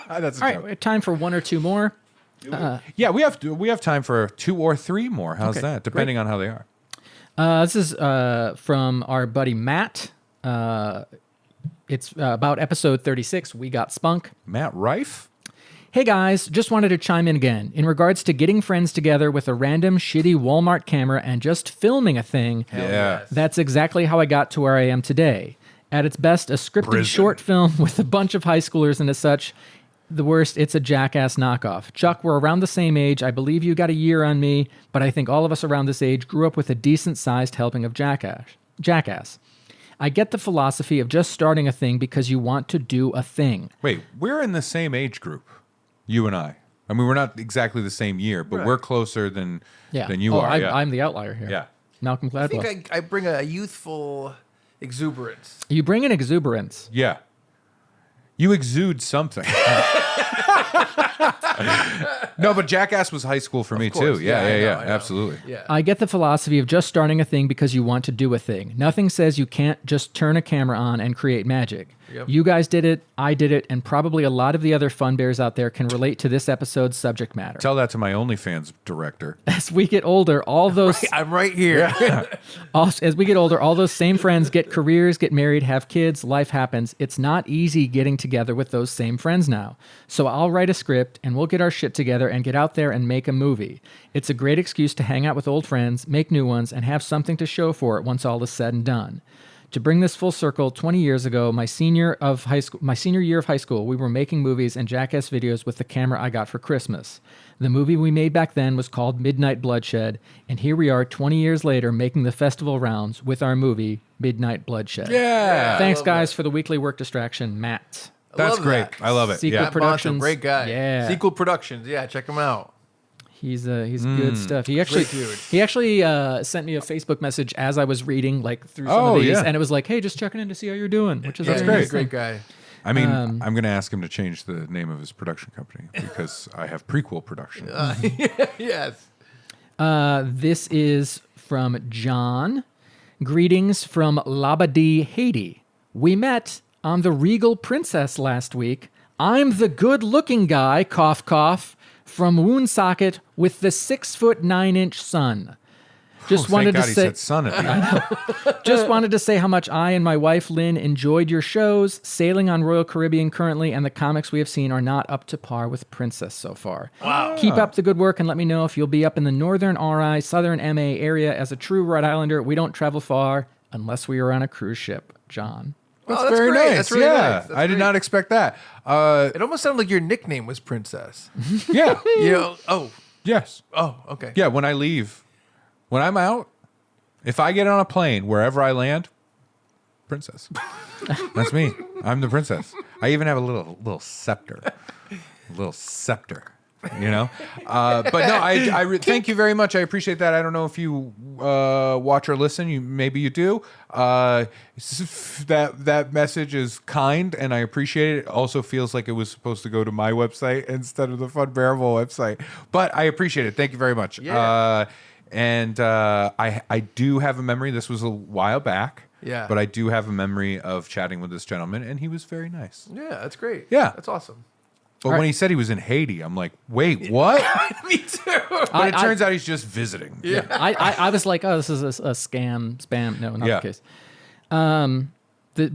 That's a All joke. right, time for one or two more. Yeah, we have time for 2 or 3 more. How's Okay, that? Depending on how they are. This is from our buddy Matt. It's about episode 36. We got spunk. Matt Rife? Hey guys, just wanted to chime in again. In regards to getting friends together with a random shitty Walmart camera and just filming a thing, Yeah. that's exactly how I got to where I am today. At its best, a scripted Prison. short film with a bunch of high schoolers and as such. The worst, it's a Jackass knockoff. Chuck, we're around the same age. I believe you got a year on me, but I think all of us around this age grew up with a decent-sized helping of Jackass. I get the philosophy of just starting a thing because you want to do a thing. Wait, we're in the same age group, you and I. I mean, we're not exactly the same year, but we're closer than you are. I'm the outlier here. Yeah. Malcolm I Gladwell. think I bring a youthful exuberance. You bring an exuberance. Yeah. You exude something. No, but Jackass was high school for me course. too. Yeah, I know. Absolutely. Yeah. I get the philosophy of just starting a thing because you want to do a thing. Nothing says you can't just turn a camera on and create magic. Yep. You guys did it, I did it, and probably a lot of the other Funbears out there can relate to this episode's subject matter. Tell that to my OnlyFans director. As we get older, all those I'm right here. as we get older, all those same friends get careers, get married, have kids, life happens. It's not easy getting together with those same friends now. So I'll write a script and we'll get our shit together and get out there and make a movie. It's a great excuse to hang out with old friends, make new ones, and have something to show for it once all is said and done. To bring this full circle, 20 years ago, my senior year of high school, we were making movies and Jackass videos with the camera I got for Christmas. The movie we made back then was called Midnight Bloodshed, and here we are 20 years later making the festival rounds with our movie Midnight Bloodshed. Yeah. Thanks, guys, for the weekly work distraction, Matt. That's love great. that. I love it. Sequel Yeah. Matt Bonta, Productions. great guy. Yeah. Sequel Productions. Yeah, check him out. He's good stuff. He actually dude. sent me a Facebook message as I was reading through some Oh, of these, yeah. and it was like, "Hey, just checking in to see how you're doing," which is Yeah, very great. nice. Great guy. I mean, I'm going to ask him to change the name of his production company because I have Prequel Production. Yes. This is from John. Greetings from Labadee, Haiti. We met on the Regal Princess last week. I'm the good-looking guy, cough, cough, from Woonsocket with the 6'9" sun. Just Thank wanted God to he say, said son at the end. just wanted to say how much I and my wife Lynn enjoyed your shows. Sailing on Royal Caribbean currently, and the comics we have seen are not up to par with Princess so far. Wow. Keep up the good work and let me know if you'll be up in the Northern RI, Southern MA area. As a true Rhode Islander, we don't travel far unless we are on a cruise ship. John. That's Very great. nice. That's really yeah. nice. That's I did great. not expect that. It almost sounded like your nickname was Princess. Yeah. You know? Yes. Oh, okay. Yeah. When I leave, when I'm out, if I get on a plane, wherever I land, princess. That's me. I'm the princess. I even have a little scepter. A little scepter. You know? But no, I thank you very much. I appreciate that. I don't know if you watch or listen. Maybe you do. That message is kind, and I appreciate it. It also feels like it was supposed to go to my website instead of the Funbearable website. But I appreciate it. Thank you very much. Yeah. I do have a memory. This was a while back. Yeah. But I do have a memory of chatting with this gentleman, and he was very nice. Yeah, that's great. Yeah. That's awesome. But when he said he was in Haiti, I'm like, wait, what? Me too. But it turns out he's just visiting. Yeah. I was like, oh, this is a spam. No, not Yeah. the case.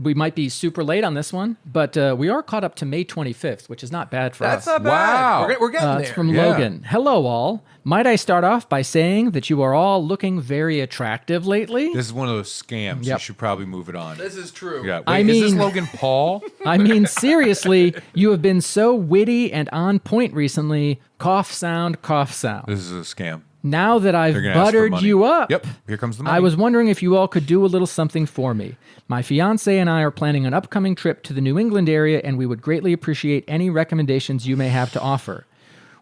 We might be super late on this one, but we are caught up to May 25th, which is not bad for That's us. not bad. Wow. We're getting there. It's from Yeah. Logan. Hello, all. Might I start off by saying that you are all looking very attractive lately? This is one of those scams. You Yep. should probably move it on. This is true. Yeah. Wait, I is this mean- Logan Paul? I mean, seriously, you have been so witty and on point recently. Cough sound, cough sound. This is a scam. Now that I've They're gonna ask for buttered money. you up, Yep. Here comes the money. I was wondering if you all could do a little something for me. My fiance and I are planning an upcoming trip to the New England area, and we would greatly appreciate any recommendations you may have to offer.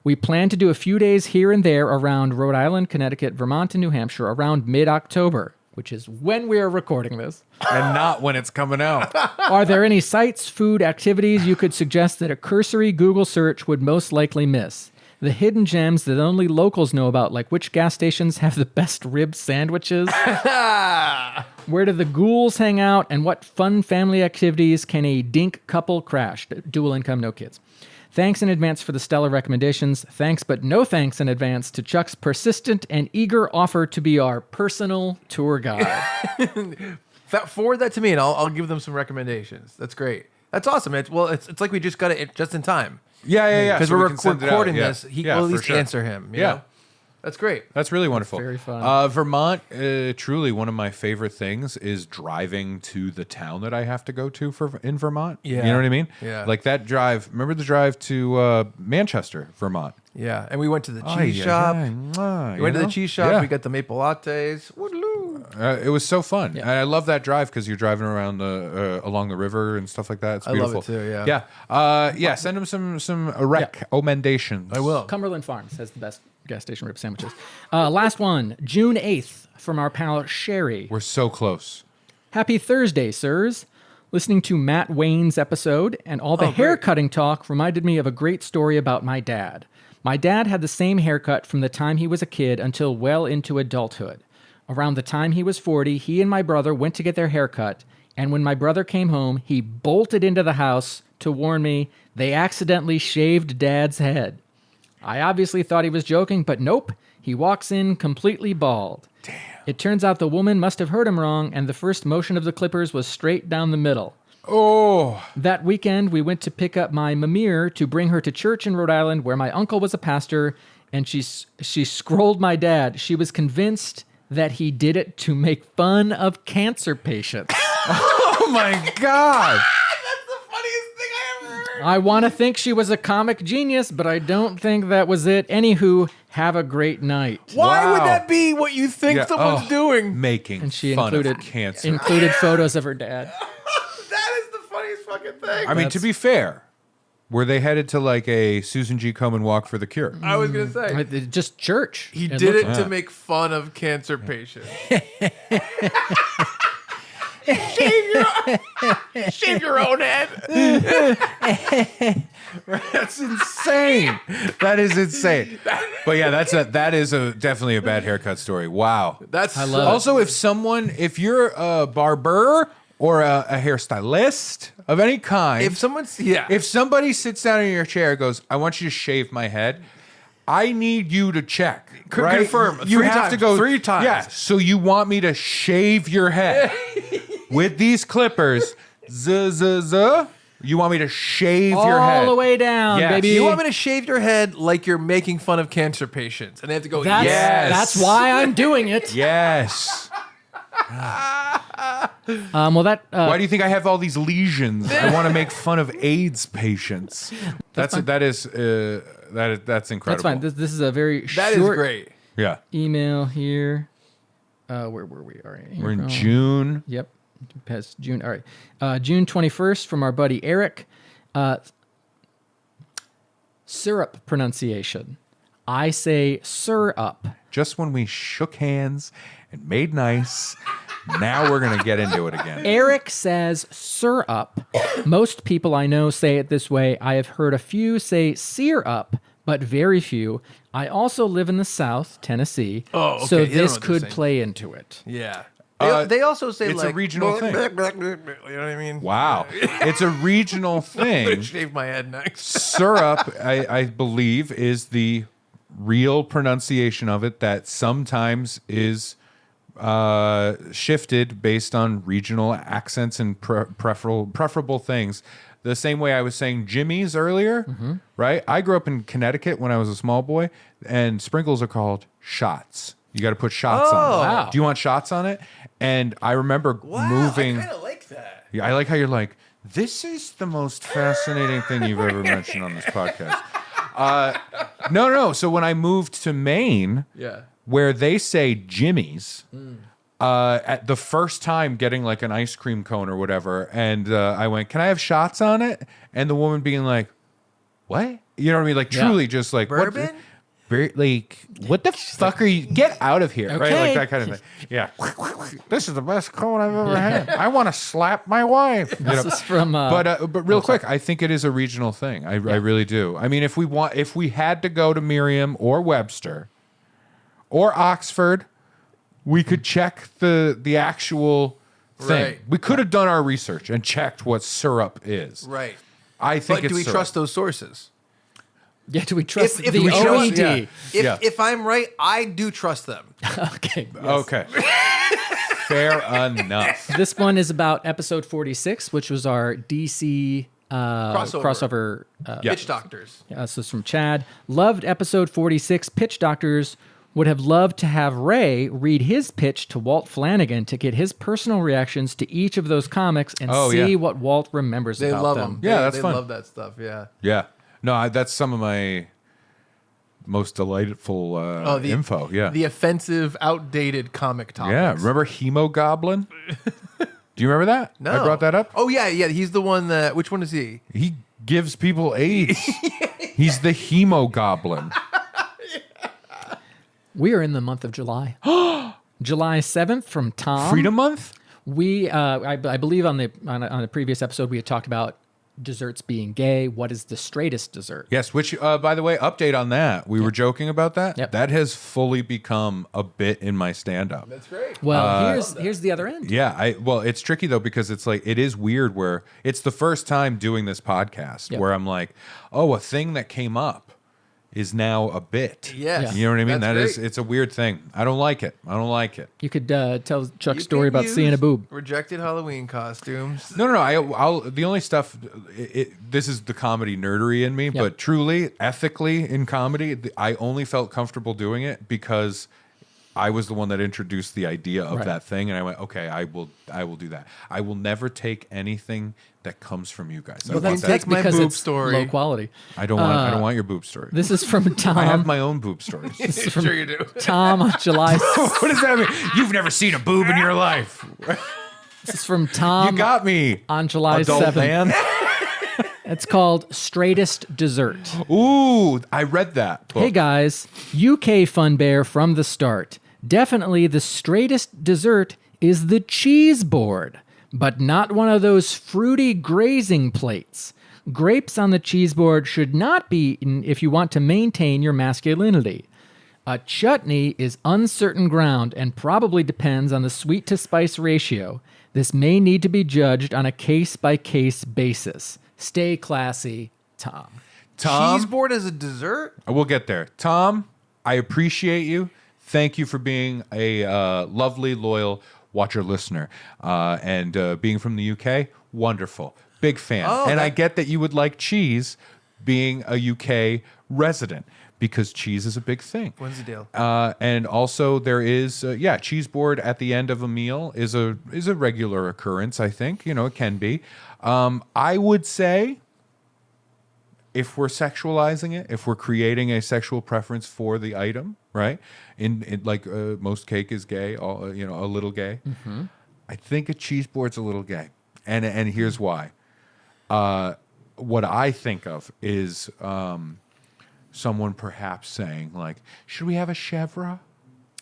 We plan to do a few days here and there around Rhode Island, Connecticut, Vermont, and New Hampshire around mid-October, which is when we are recording this. and not when it's coming out. Are there any sites, food, activities you could suggest that a cursory Google search would most likely miss? The hidden gems that only locals know about, like which gas stations have the best rib sandwiches? Where do the ghouls hang out? And what fun family activities can a dink couple crash? Dual income, no kids. Thanks in advance for the stellar recommendations. Thanks, but no thanks in advance to Chuck's persistent and eager offer to be our personal tour guide. Forward that to me, and I'll give them some recommendations. That's great. That's awesome. It's like we just got it just in time. Yeah. Because So we're we can send it out. recording Yeah. this. We'll Yeah, at for least sure. answer him. You Yeah. know? That's great. That's really wonderful. very fun. Vermont, truly one of my favorite things is driving to the town that I have to go to in Vermont. Yeah. You know what I mean? Yeah. Like that drive. Remember the drive to Manchester, Vermont? Yeah, and we went to the cheese shop. We went to the cheese shop. Yeah. We got the maple lattes. Woodaloo. It was so fun. And I love that drive because you're driving around along the river and stuff like that. It's I love beautiful. it too, yeah. Yeah. Send them some recommendations. I will. Cumberland Farms has the best gas station rib sandwiches. Last one, June 8th, from our pal Sherry. We're so close. Happy Thursday, sirs. Listening to Matt Wayne's episode and all the haircutting talk reminded me of a great story about my dad. My dad had the same haircut from the time he was a kid until well into adulthood. Around the time he was 40, he and my brother went to get their haircut, and when my brother came home, he bolted into the house to warn me they accidentally shaved Dad's head. I obviously thought he was joking, but nope. He walks in completely bald. Damn. It turns out the woman must have heard him wrong, and the first motion of the clippers was straight down the middle. Oh. That weekend, we went to pick up my Mimir to bring her to church in Rhode Island, where my uncle was a pastor, and she scrolled my dad. She was convinced that he did it to make fun of cancer patients. Oh, my God. I want to think she was a comic genius, but I don't think that was it. Anywho, have a great night. Why would Wow. that be what you think someone's doing? Making And she fun included of cancer. included photos of her dad. That is the funniest fucking thing. I mean, to be fair, were they headed to like a Susan G. Komen walk for the cure? I was going to say. Just church. He It did looked- it to make fun of cancer patients. Shave your own head. That's insane. That is insane. But yeah, that is definitely a bad haircut story. Wow. That's I love it. Also, if you're a barber or a hairstylist of any kind, if somebody sits down in your chair and goes, I want you to shave my head, I need you to check. Right? Confirm. You 3 have times. to go 3 times. Yeah. So you want me to shave your head with these clippers? You want me to shave your head all the way down, Yes. baby. You want me to shave your head like you're making fun of cancer patients, and they have to go. That's, Yes. that's why I'm doing it. Yes. Well, that Why do you think I have all these lesions? I want to make fun of AIDS patients. That's incredible. that's fine. This is a very That is short great. Yeah. email here. Where were we? All right, We're in June. Yep. Past June. All right. June 21st from our buddy Eric. Syrup pronunciation. I say syrup. Just when we shook hands and made nice, now we're going to get into it again. Eric says syrup. Most people I know say it this way. I have heard a few say sear up, but very few. I also live in the South, Tennessee. Oh, okay. So You don't know this what they're could saying. play into it. Yeah. Uh, They also say it's a like regional thing. You know what I mean? Wow. It's a regional thing. Shave my head next. Syrup, I believe, is the real pronunciation of it that sometimes is shifted based on regional accents and preferable things. The same way I was saying Jimmy's earlier, right? I grew up in Connecticut when I was a small boy, and sprinkles are called shots. You got to put shots on it. Wow. Do you want shots on it? And I remember moving. I kind of like that. Yeah, I like how you're like, this is the most fascinating thing you've ever mentioned on this podcast. No. So when I moved to Maine, Yeah. where they say Jimmy's, at the first time getting like an ice cream cone or whatever, and I went, "Can I have shots on it?" And the woman being like, "What?" You know what I mean? Like truly, just like Bourbon? What the fuck are you? Get out of here, right? Okay. Like that kind of thing. Yeah. This is the best cone I've ever had. I want to slap my wife. You know? This is from. But real quick, I think it is a regional thing. I really do. I mean, if we had to go to Merriam or Webster or Oxford, we could check the actual thing. Right. We could have done our research and checked what syrup is. Right. I think. But do we syrup. trust those sources? yeah, do we trust If the we trust- OED? yeah. If I'm right, I do trust them. Okay. yes. Okay. Fair enough. This one is about episode 46, which was our DC crossover. Yeah. Pitch doctors. So it's from Chad. Loved episode 46. Pitch Doctors would have loved to have Ray read his pitch to Walt Flanagan to get his personal reactions to each of those comics and see what Walt remembers They about love them. them. Yeah, that's they fun. love that stuff. Yeah. Yeah. No, that's some of my most delightful info. Yeah. The offensive, outdated comic topics. Yeah. Remember Hemogoblin? Do you remember that? No. I brought that up. Oh yeah. He's the one that. Which one is he? He gives people AIDS. He's the Hemogoblin. We are in the month of July. July 7th from Tom. Freedom Month? I believe on the previous episode we had talked about desserts being gay. What is the straightest dessert? Yes, which, by the way, update on that. We were joking about that. Yep. That has fully become a bit in my stand-up. That's great. Well, here's the other end. Yeah, well, it's tricky though because it's like it is weird where it's the first time doing this podcast where I'm like, oh, a thing that came up is now a bit. Yes. You know what I mean? That's great. It's a weird thing. I don't like it. You could tell Chuck's You story can about seeing a use boob. Rejected Halloween costumes. No. I'll the only stuff. This is the comedy nerdery in me, but truly, ethically in comedy, I only felt comfortable doing it because I was the one that introduced the idea of that thing, and I went, okay, I will do that. I will never take anything that comes from you guys. Well, that's take my because boob it's story. low quality. I don't want your boob story. This is from Tom. I have my own boob stories. This is from Sure you do. Tom on July. What does that mean? You've never seen a boob in your life. This is from Tom. You got me on July adult 7th. man. It's called Straightest Dessert. Ooh, I read that book. Hey guys, UK Funbear from the start. Definitely the straightest dessert is the cheese board, but not one of those fruity grazing plates. Grapes on the cheese board should not be eaten if you want to maintain your masculinity. A chutney is uncertain ground and probably depends on the sweet to spice ratio. This may need to be judged on a case-by-case basis. Stay classy, Tom. Cheese board as a dessert? We'll get there. Tom, I appreciate you. Thank you for being a lovely, loyal watcher listener. And being from the UK, wonderful. Big fan. I get that you would like cheese being a UK resident because cheese is a big thing. When's the deal? And also there is, cheese board at the end of a meal is a regular occurrence, I think. You know, it can be. I would say if we're sexualizing it, if we're creating a sexual preference for the item, right? In like most cake is gay, a little gay. Mm-hmm. I think a cheese board's a little gay, and here's why. What I think of is someone perhaps saying like, "Should we have a chèvre?"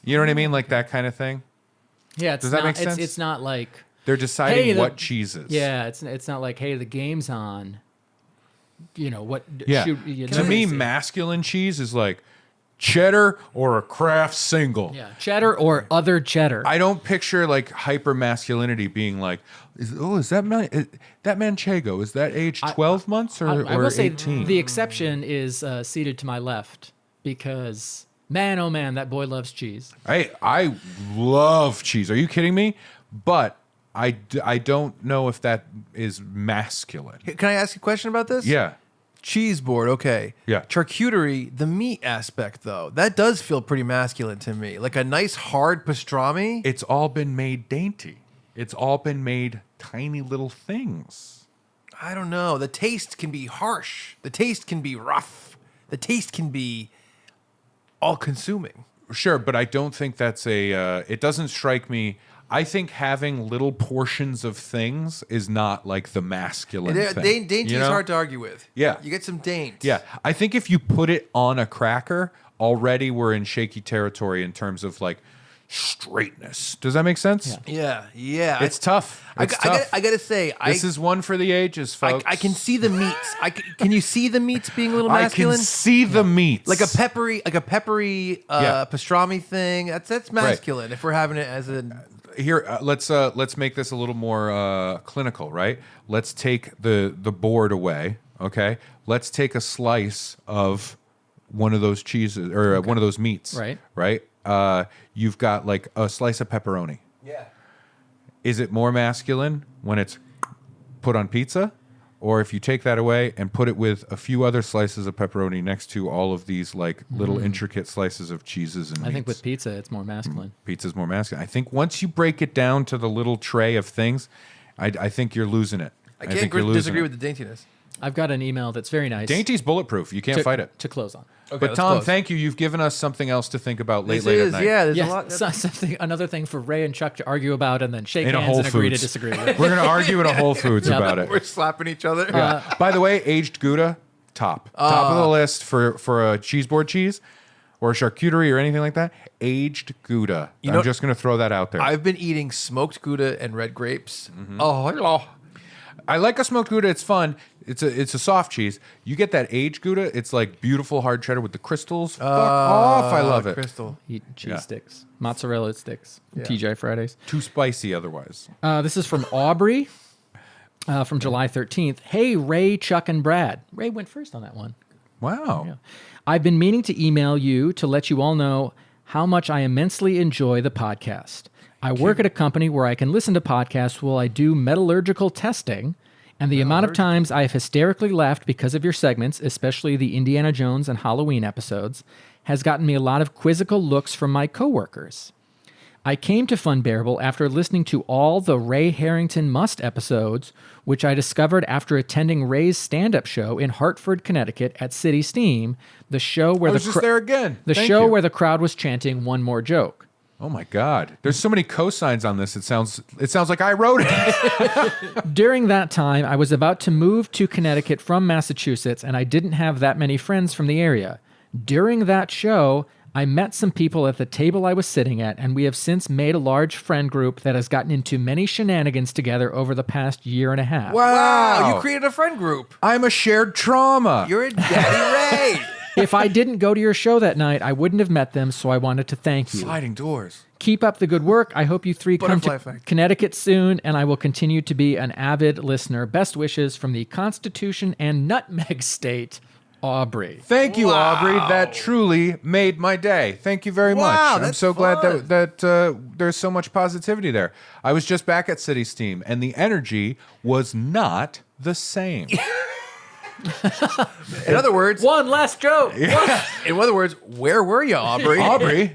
You know what I mean, like that kind of thing. Yeah, Does that make sense? It's not like they're deciding what cheese is. Yeah, it's not like, hey, the game's on. You know what? Yeah. To me, see. masculine cheese is like cheddar or a Kraft single. Yeah, cheddar or other cheddar. I don't picture like hyper masculinity being like, is that Manchego? Is that age 12 months or I will say 18? the exception is seated to my left because man, oh man, that boy loves cheese. I love cheese. Are you kidding me? But I don't know if that is masculine. Can I ask you a question about this? Yeah. Cheese board, okay. Yeah. Charcuterie, the meat aspect, though, that does feel pretty masculine to me. Like a nice hard pastrami. It's all been made dainty. It's all been made tiny little things. I don't know. The taste can be harsh. The taste can be rough. The taste can be all-consuming. Sure, but I don't think that's it doesn't strike me. I think having little portions of things is not like the masculine thing. Dainty is hard to argue with. Yeah. You get some daint. Yeah. I think if you put it on a cracker, already we're in shaky territory in terms of like straightness. Does that make sense? Yeah. It's tough. It's tough. I gotta say, this is one for the ages, folks. I can see the meats. Can you see the meats being a little masculine? I can see the meats. Like a peppery pastrami thing. That's masculine. If we're having it as a Here, let's make this a little more clinical, right? Let's take the board away, okay? Let's take a slice of one of those cheeses or one of those meats, right? You've got like a slice of pepperoni. Yeah. Is it more masculine when it's put on pizza, or if you take that away and put it with a few other slices of pepperoni next to all of these like little intricate slices of cheeses and meats? I think with pizza, it's more masculine. Pizza's more masculine. I think once you break it down to the little tray of things, I think you're losing it. I can't disagree with the daintiness. I've got an email that's very nice. Dainty's bulletproof. You can't fight it. To close on. Okay, But Tom, close. thank you. You've given us something else to think about late at night. Yeah, there's a Yeah, lot. another thing for Ray and Chuck to argue about and then shake In a hands Whole and agree to Foods. disagree with. We're going to argue at a Whole Foods about it. We're slapping each other. By the way, aged Gouda, top of the list for a cheese board cheese. or a charcuterie or anything like that, aged Gouda. I'm just going to throw that out there. I've been eating smoked Gouda and red grapes. Oh, hello. I like a smoked Gouda. It's fun. It's a soft cheese. You get that aged Gouda. It's like beautiful hard cheddar with the crystals. Fuck off. I love it. Crystal. Eat cheese sticks, mozzarella sticks, TGI Fridays. Too spicy otherwise. This is from Aubrey from July 13th. Hey, Ray, Chuck, and Brad. Ray went first on that one. Wow. Yeah. I've been meaning to email you to let you all know how much I immensely enjoy the podcast. I work at a company where I can listen to podcasts while I do metallurgical testing, and the amount of times I have hysterically laughed because of your segments, especially the Indiana Jones and Halloween episodes, has gotten me a lot of quizzical looks from my coworkers. I came to Funbearable after listening to all the Ray Harrington Must episodes, which I discovered after attending Ray's stand-up show in Hartford, Connecticut at City Steam, the show where I was just there again. Thank you. where the crowd was chanting one more joke. Oh my God. There's so many cosigns on this. It sounds like I wrote it. During that time, I was about to move to Connecticut from Massachusetts, and I didn't have that many friends from the area. During that show, I met some people at the table I was sitting at, and we have since made a large friend group that has gotten into many shenanigans together over the past year and a half. Wow. You created a friend group. I'm a shared trauma. You're a Daddy Ray. If I didn't go to your show that night, I wouldn't have met them, so I wanted to thank you. Sliding doors. Keep up the good work. I hope you three come Butterfly to effect. Connecticut soon, and I will continue to be an avid listener. Best wishes from the Constitution and Nutmeg State, Aubrey. Thank you, Aubrey. That truly made my day. Thank you very much. I'm that's so glad fun. that there's so much positivity there. I was just back at City Steam, and the energy was not the same. In other words, One last joke. in other words, where were you, Aubrey? Aubrey,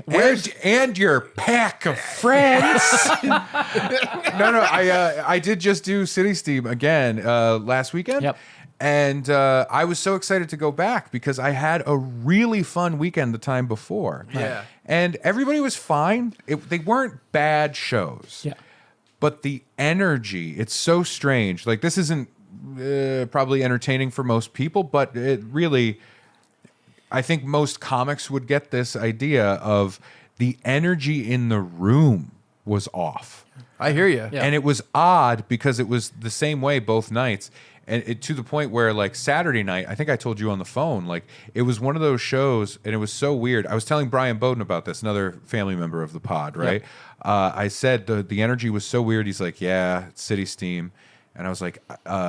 and your pack of friends. No, I did just do City Steam again last weekend. Yep. And I was so excited to go back because I had a really fun weekend the time before. Yeah. And everybody was fine. They weren't bad shows. Yeah. But the energy, it's so strange. Like, this isn't probably entertaining for most people, but it really, I think most comics would get this idea of the energy in the room was off. I hear you. Yeah. And it was odd because it was the same way both nights. And it, to the point where, like, Saturday night, I think I told you on the phone, like, it was one of those shows, and it was so weird. I was telling Brian Bowden about this, another family member of the pod, right? Yep. I said the energy was so weird. He's like, yeah, it's City Steam. And I was like,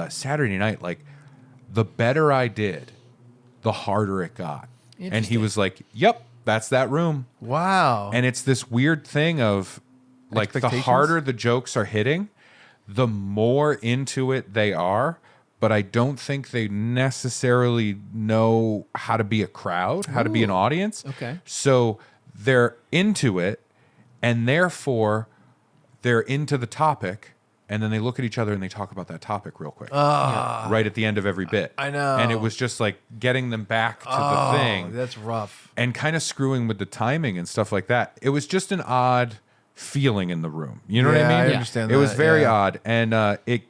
Saturday night, like, the better I did, the harder it got. And he was like, yep, that's that room. Wow. And it's this weird thing of, like, the Expectations? harder the jokes are hitting, the more into it they are. But I don't think they necessarily know how to be a crowd, how to be an audience. Okay. So they're into it, and therefore they're into the topic, and then they look at each other and they talk about that topic real quick. Right at the end of every bit. I know. And it was just like getting them back to the thing That's rough. and kind of screwing with the timing and stuff like that. It was just an odd feeling in the room. You know what I Yeah, mean? I understand It was that, very yeah. odd. And it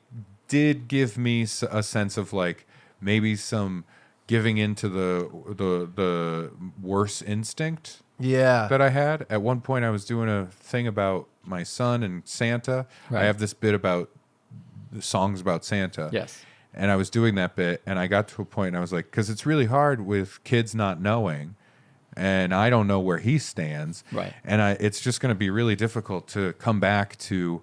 did give me a sense of, like, maybe some giving into the worse instinct Yeah. that I had. At one point, I was doing a thing about my son and Santa. Right. I have this bit about the songs about Santa. Yes. And I was doing that bit, and I got to a point, and I was like, because it's really hard with kids not knowing, and I don't know where he stands. Right. And it's just going to be really difficult to come back to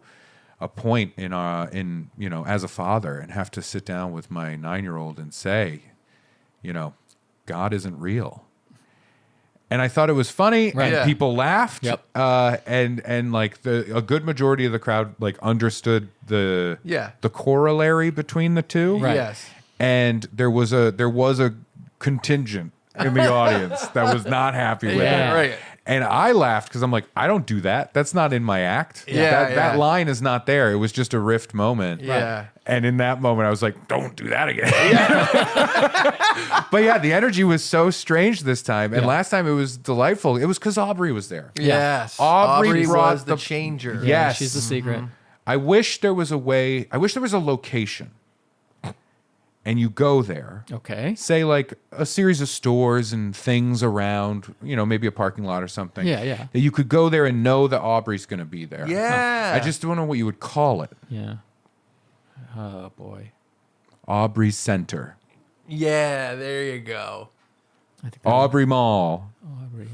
a point in as a father and have to sit down with my 9-year-old and say, God isn't real. And I thought it was funny, Right. and Yeah. people laughed. Yep. And like a good majority of the crowd like understood the corollary between the two. Right. Yes. And there was a contingent in the audience that was not happy with Yeah. it. Right. And I laughed because I'm like, I don't do that. That's not in my act. Yeah, That yeah. line is not there. It was just a riffed moment. Yeah. And in that moment, I was like, don't do that again. But yeah, the energy was so strange this time. And last time it was delightful. It was because Aubrey was there. Yes. Aubrey brought was the the- changer. Yeah, Yes. she's the secret. I wish there was a way. I wish there was a location. and you go there. Okay. Say like a series of stores and things around, maybe a parking lot or something. Yeah. That you could go there and know that Aubrey's going to be there. Yeah. I just don't know what you would call it. Yeah. Oh boy. Aubrey Center. Yeah, there you go. I think Aubrey Mall. Aubrey.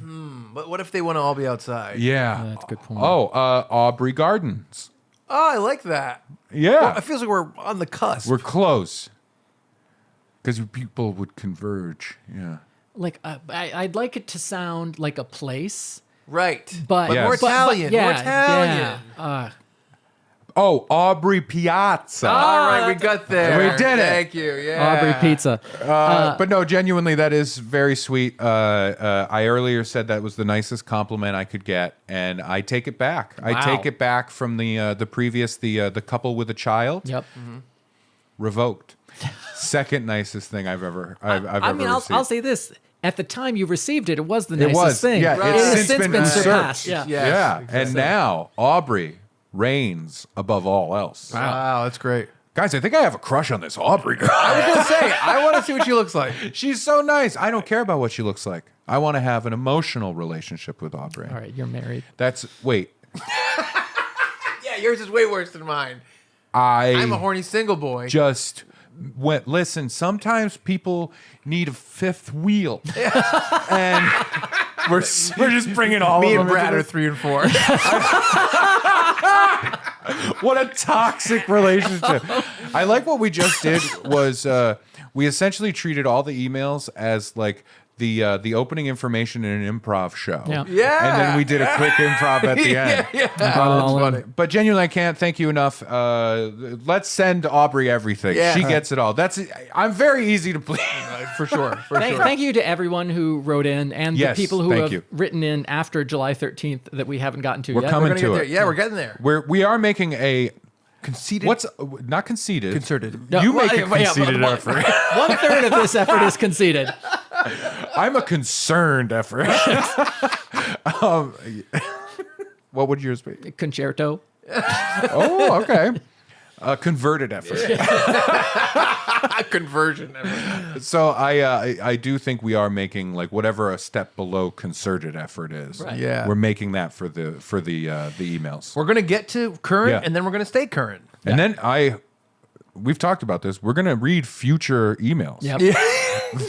But what if they want to all be outside? Yeah. That's a good point. Oh, Aubrey Gardens. Oh, I like that. Yeah. Well, it feels like we're on the cusp. We're close. Because people would converge. Yeah. Like I'd like it to sound like a place, right. but Yes. more Italian. yeah, More Italian. Yeah. Oh, Aubrey Piazza. All right, we got there. We did it. Thank you. Yeah. Aubrey Pizza. But no, genuinely, that is very sweet. I earlier said that was the nicest compliment I could get, and I take it back. I Wow. take it back from the previous, the couple with a child. Yep. Revoked. Second nicest thing I've ever I've I ever mean, received. I'll say this: at the time you received it, it was the It nicest was. thing. Yeah, Right. it's It has since been surpassed. usurped. Yeah. Yes, yeah, exactly. and now Aubrey reigns above all else. Wow, that's great. Guys, I think I have a crush on this Aubrey girl. I was gonna say, I want to see what she looks like. She's so nice. I don't care about what she looks like. I want to have an emotional relationship with Aubrey. All right, you're married. Wait. Yeah, yours is way worse than mine. I'm I'm a horny single boy. just went. Listen, sometimes people need a fifth wheel, and we're just bringing all Me of and them Brad into are 3 and 4. What a toxic relationship. I like what we just did was we essentially treated all the emails as like the opening information in an improv show. Yeah. Yeah. And then we did a quick improv at the end. yeah. Got it all in. funny. But genuinely, I can't thank you enough. Let's send Aubrey everything. Yeah. She gets it all. I'm very easy to please. For sure. Thank you to everyone who wrote in and Yes, the people who thank have you. written in after July 13th that we haven't gotten to We're yet. coming We're gonna to get there. it. Yeah, we're getting there. We are making a Conceited. what's not conceited. Concerted. No, You well, make a yeah, conceited one- effort. 1/3 of this effort is conceded. I'm a concerned effort. What would yours be? Concerto. Oh, okay. A converted effort. Conversion. So I do think we are making like whatever a step below concerted effort is. Right. Yeah. We're making that for the emails. We're gonna get to current, Yeah. and then we're gonna stay current. And then we've talked about this. We're gonna read future emails. Yep. It's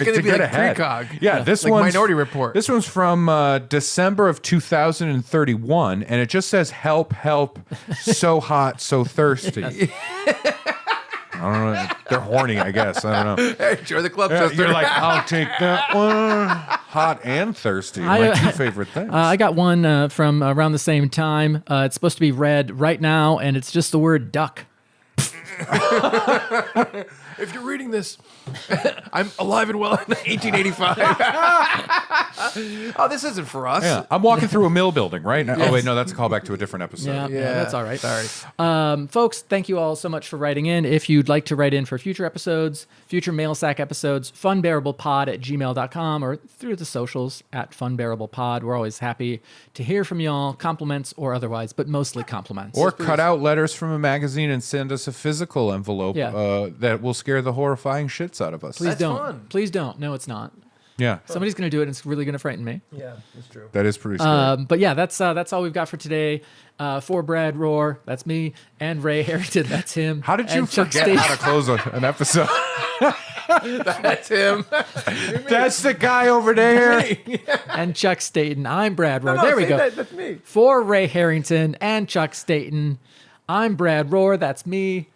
gonna be like precog. Yeah, this Like one's Minority Report. This one's from December of 2031, and it just says "Help, help, so hot, so thirsty." I don't know. They're horny, I guess. I don't know. Hey, join the club, Yeah, sister. you're like, I'll take that one. Hot and thirsty. My two favorite things. I got one from around the same time. It's supposed to be read right now, and it's just the word duck. If you're reading this, I'm alive and well in 1885. Oh, this isn't for us. Yeah, I'm walking through a mill building, right? Oh, wait, no, that's a callback to a different episode. Yeah, that's all right. Sorry. Folks, thank you all so much for writing in. If you'd like to write in for future episodes, future mailsac episodes, funbearablepod@gmail.com or through the socials at funbearablepod. We're always happy to hear from y'all, compliments or otherwise, but mostly compliments. Or cut out letters from a magazine and send us a physical envelope Yeah. that will scare the horrifying shits out of us. Please That's don't. fun. Please don't. No, it's not. Yeah, Somebody's going to do it and it's really going to frighten me. Yeah, that's true. that is pretty scary. But yeah, that's all we've got for today. For Brad Roar, that's me, and Ray Harrington, that's him. How did you and Chuck forget State- how to close an episode? That's him. That's the guy over there. and Chuck Staten. I'm Brad Roar. No, there we say go. That's me. For Ray Harrington and Chuck Staten, I'm Brad Roar. That's me.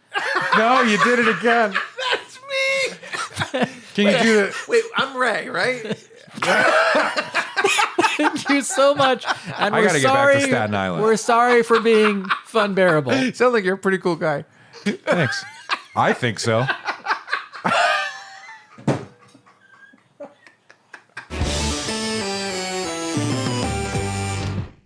No, you did it again. That's me. Can you do it? Wait, I'm Ray, right? Thank you so much. And I we're gotta get back sorry. to Staten Island. We're sorry for being Funbearable. Sounds like you're a pretty cool guy. Thanks. I think so.